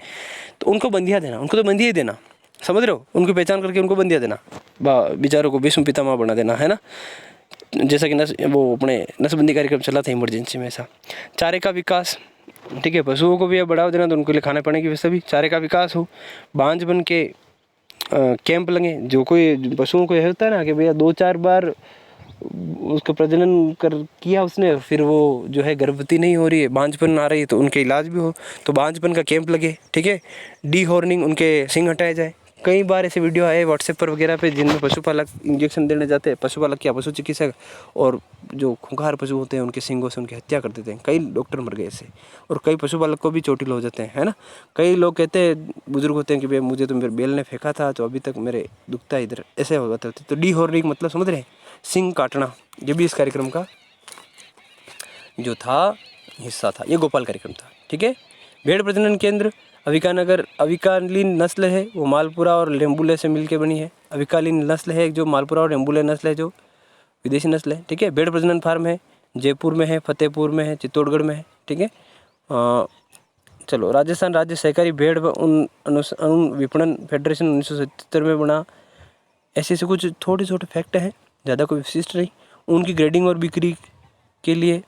तो उनको बंदिया देना, उनको तो बंदिया ही देना, समझ रहे हो, उनकी पहचान करके उनको बंदिया देना, बेचारों को भीष्म पितामह बना देना, है ना। जैसा कि वो अपने नसबंदी कार्यक्रम चला था इमरजेंसी में, ऐसा। चारे का विकास, ठीक है, पशुओं को भी बढ़ावा देना, तो उनके लिए खाने पाने की व्यवस्था भी, चारे का विकास हो। बांझ बन के कैंप लगे, जो कोई पशुओं को यह होता है ना कि भैया 2-4 बार उसका प्रजनन किया उसने, फिर वो जो है गर्भवती नहीं हो रही है, बांझपन आ रही है, तो उनके इलाज भी हो, तो बांझपन का कैंप लगे, ठीक है। डी हॉर्निंग, उनके सिंग हटाए जाए। कई बार ऐसे वीडियो आए व्हाट्सएप पर वगैरह पे, जिनमें पशुपालक इंजेक्शन देने जाते हैं, पशुपालक या पशु चिकित्सक, और जो खूंखार पशु होते हैं उनके सिंगों से उनकी हत्या कर देते हैं। कई डॉक्टर मर गए ऐसे, और कई पशुपालक को भी चोटिल हो जाते हैं, है ना। कई लोग कहते हैं, बुजुर्ग होते हैं कि भाई मुझे तो मेरे बैल ने फेंका था तो अभी तक मेरे दुखता है इधर, ऐसे हो जाते। तो डी हॉर्निंग मतलब समझ रहे हैं, सिंग काटना, ये भी इस कार्यक्रम का जो था हिस्सा था। ये गोपाल कार्यक्रम था, ठीक है। भेड़ प्रजनन केंद्र अविकालीन नस्ल है, वो मालपुरा और लेम्बुले से मिलकर बनी है। अविकालीन नस्ल है जो मालपुरा और लेम्बुले नस्ल है, जो विदेशी नस्ल है। ठीक है, भेड़ प्रजनन फार्म है, जयपुर में है, फतेहपुर में है, चित्तौड़गढ़ में है। ठीक है, चलो, राजस्थान राज्य सहकारी भेड़ व उन विपणन फेडरेशन 1977 में बना। ऐसे कुछ छोटे छोटे फैक्ट हैं, ज़्यादा कोई विशिष्ट नहीं। उनकी ग्रेडिंग और बिक्री के लिए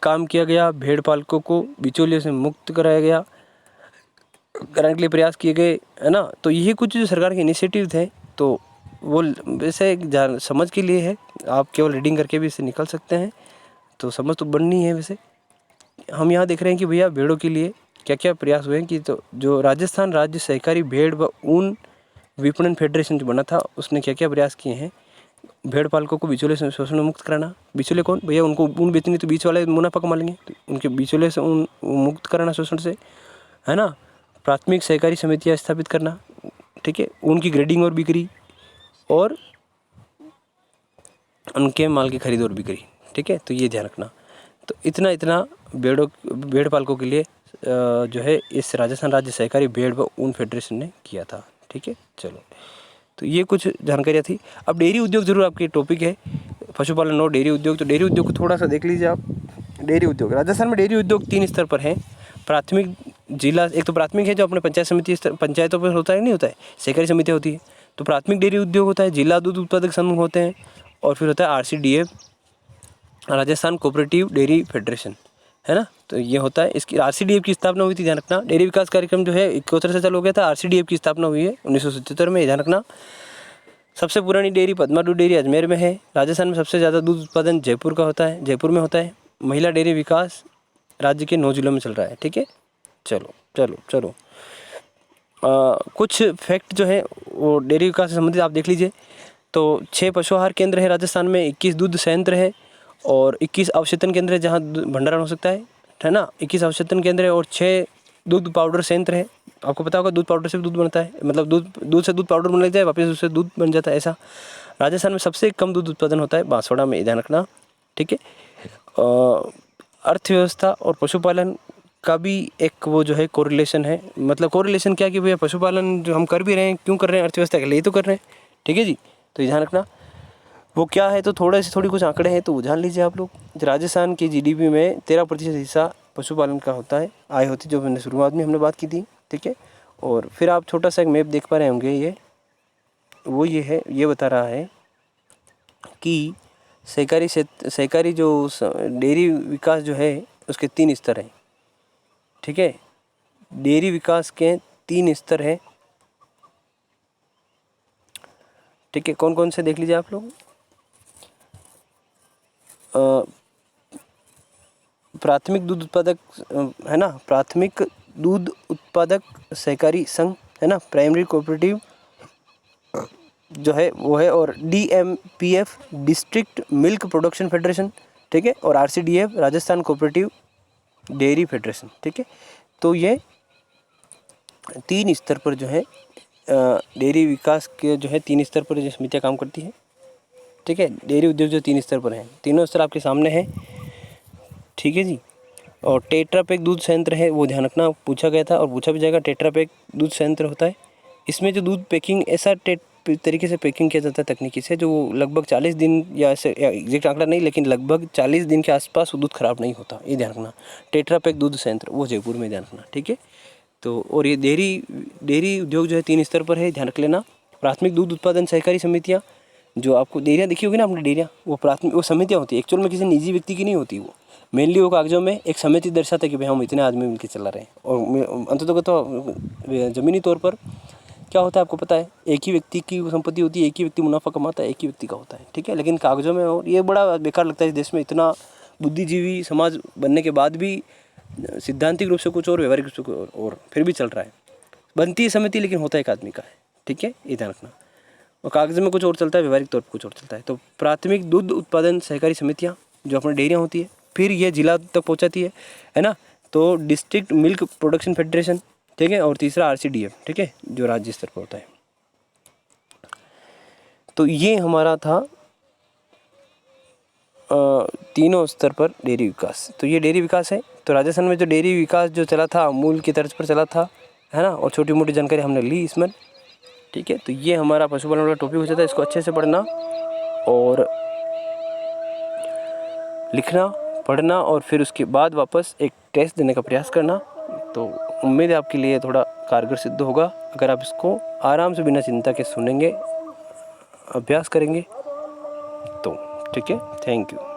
काम किया गया। भेड़ पालकों को बिचौलियों से मुक्त कराया गया, कराने के लिए प्रयास किए गए, है ना। तो यही कुछ जो सरकार के इनिशिएटिव थे, तो वो वैसे समझ के लिए है, आप केवल रीडिंग करके भी इससे निकल सकते हैं, तो समझ तो बननी है। वैसे हम यहाँ देख रहे हैं कि भैया भेड़ों के लिए क्या क्या प्रयास हुए हैं कि तो जो राजस्थान राज्य सहकारी भेड़ व ऊन विपणन फेडरेशन जो बना था, उसने क्या क्या प्रयास किए हैं। भेड़ पालकों को बिचौले से शोषण मुक्त कराना। बिचौले कौन भैया, उनको ऊन बेचनी तो बीच वाले मुनाफा कमा लेंगे, तो उनके बिचौले से ऊन मुक्त कराना शोषण से, है ना। प्राथमिक सहकारी समितियाँ स्थापित करना। ठीक है, उनकी ग्रेडिंग और बिक्री और उनके माल की खरीद और बिक्री। ठीक है, तो ये ध्यान रखना। तो इतना भेड़ पालकों के लिए जो है इस राजस्थान राज्य सहकारी भेड़ व ऊन फेडरेशन ने किया था। ठीक है, चलो, तो ये कुछ जानकारियाँ थी। अब डेयरी उद्योग जरूर आपकी टॉपिक है, पशुपालन और डेयरी उद्योग। तो डेयरी उद्योग को थोड़ा सा देख लीजिए आप। डेयरी उद्योग, राजस्थान में डेयरी उद्योग 3 स्तर पर हैं। प्राथमिक जिला, एक तो प्राथमिक है जो अपने पंचायत समिति स्तर, पंचायतों पर होता है, नहीं होता है, सहकारी समितियाँ होती है, तो प्राथमिक डेयरी उद्योग होता है। जिला दूध उत्पादक संघ होते हैं, और फिर होता है RCDF, Rajasthan cooperative dairy federation, है ना। तो ये होता है, इसकी RCDF की स्थापना हुई थी, ध्यान रखना। डेयरी विकास कार्यक्रम जो है 71 से चालू हो गया था, RCDF की स्थापना हुई है 1977 में, ध्यान रखना। सबसे पुरानी डेयरी पद्मा दूध डेयरी अजमेर में है। राजस्थान में सबसे ज़्यादा दूध उत्पादन जयपुर में होता है। महिला डेयरी विकास राज्य के 9 जिलों में चल रहा है। ठीक है, चलो चलो चलो, कुछ फैक्ट जो है वो डेयरी विकास से संबंधित आप देख लीजिए। तो 6 पशु आहार केंद्र है राजस्थान में, 21 दूध संयंत्र है, और 21 अवशेषण केंद्र है जहाँ भंडारण हो सकता है ना। 21 अवशेषण केंद्र है, और 6 दूध पाउडर संयंत्र है। आपको पता होगा दूध पाउडर से भी दूध बनता है, मतलब दूध से दूध पाउडर बन लग जाए, वापस उससे दूध बन जाता है, ऐसा। राजस्थान में सबसे कम दूध उत्पादन होता है बांसवाड़ा में, ध्यान रखना। ठीक है, अर्थव्यवस्था और पशुपालन का भी एक वो जो है कोरिलेशन है। मतलब कोरिलेशन क्या कि भैया पशुपालन जो हम कर भी रहे हैं, क्यों कर रहे हैं, अर्थव्यवस्था के लिए तो कर रहे हैं। ठीक है जी, तो ध्यान रखना वो क्या है। तो थोड़ी कुछ आंकड़े हैं, तो वो जान लीजिए आप लोग। राजस्थान की GDP में 13% हिस्सा पशुपालन का होता है, आय होती, जो मैंने शुरुआत में हमने बात की थी। ठीक है, और फिर आप छोटा सा एक मैप देख पा रहे होंगे, ये है, ये बता रहा है कि सहकारी जो डेयरी विकास जो है उसके 3 स्तर हैं। ठीक है, डेयरी विकास के 3 स्तर हैं। ठीक है, कौन कौन से देख लीजिए आप लोग। प्राथमिक दूध उत्पादक, है ना, प्राथमिक दूध उत्पादक सहकारी संघ, है ना, प्राइमरी कोऑपरेटिव जो है वो है, और DMPF district milk production federation. ठीक है, और RCDF Rajasthan cooperative dairy federation. ठीक है, तो ये 3 स्तर पर जो है डेयरी विकास के जो है 3 स्तर पर जो समितियाँ काम करती हैं। ठीक है, डेयरी उद्योग जो 3 स्तर पर हैं, तीनों स्तर आपके सामने हैं। ठीक है जी, और टेट्रा पैक दूध संयंत्र है, वो ध्यान रखना, पूछा गया था और पूछा भी जाएगा। टेट्रा पैक दूध संयंत्र होता है, इसमें जो दूध पैकिंग ऐसा तरीके से पैकिंग किया जाता है तकनीकी से, जो लगभग 40 दिन या ऐसे एग्जैक्ट आंकड़ा नहीं, लेकिन लगभग 40 दिन के आसपास वो दूध खराब नहीं होता, ये ध्यान रखना। टेट्रा पैक दूध संयंत्र वो जयपुर में, ध्यान रखना। ठीक है, तो और ये डेयरी उद्योग जो है 3 स्तर पर है, ध्यान रख लेना। प्राथमिक दूध उत्पादन सहकारी समितियाँ, जो आपको डेयरियाँ देखी होगी ना आपने, डेयरियाँ वो प्राथमिक वो समितियाँ होती है, एक्चुअल में किसी निजी व्यक्ति की नहीं होती। वो मेनली वो कागजों में एक समिति दर्शाता है कि भाई हम इतने आदमी मिलकर चला रहे हैं, और अंततः तो ज़मीनी तौर पर क्या होता है आपको पता है, एक ही व्यक्ति की संपत्ति होती है, एक ही व्यक्ति मुनाफा कमाता है, एक ही व्यक्ति का होता है। ठीक है, लेकिन कागजों में, और ये बड़ा बेकार लगता है इस देश में, इतना बुद्धिजीवी समाज बनने के बाद भी सिद्धांतिक रूप से कुछ और, व्यवहारिक रूप से कुछ और फिर भी चल रहा है। बनती है समिति, लेकिन होता एक आदमी का है। ठीक है, ये ध्यान रखना। और कागज में कुछ और चलता है, व्यवहारिक तौर पर कुछ और चलता है। तो प्राथमिक दूध उत्पादन सहकारी समितियाँ जो अपनी डेयरियाँ होती है, फिर ये जिला तक पहुँचाती है ना। तो डिस्ट्रिक्ट मिल्क प्रोडक्शन फेडरेशन, ठीक है, और तीसरा RCDF, ठीक है, जो राज्य स्तर पर होता है। तो ये हमारा था तीनों स्तर पर डेयरी विकास। तो ये डेयरी विकास है, तो राजस्थान में जो डेयरी विकास जो चला था अमूल की तर्ज पर चला था, है ना, और छोटी मोटी जानकारी हमने ली इसमें। ठीक है, तो ये हमारा पशुपालन वाला टॉपिक हो जाता है। इसको अच्छे से पढ़ना और लिखना, पढ़ना और फिर उसके बाद वापस एक टेस्ट देने का प्रयास करना। तो उम्मीद है आपके लिए थोड़ा कारगर सिद्ध होगा अगर आप इसको आराम से बिना चिंता के सुनेंगे, अभ्यास करेंगे तो। ठीक है, थैंक यू।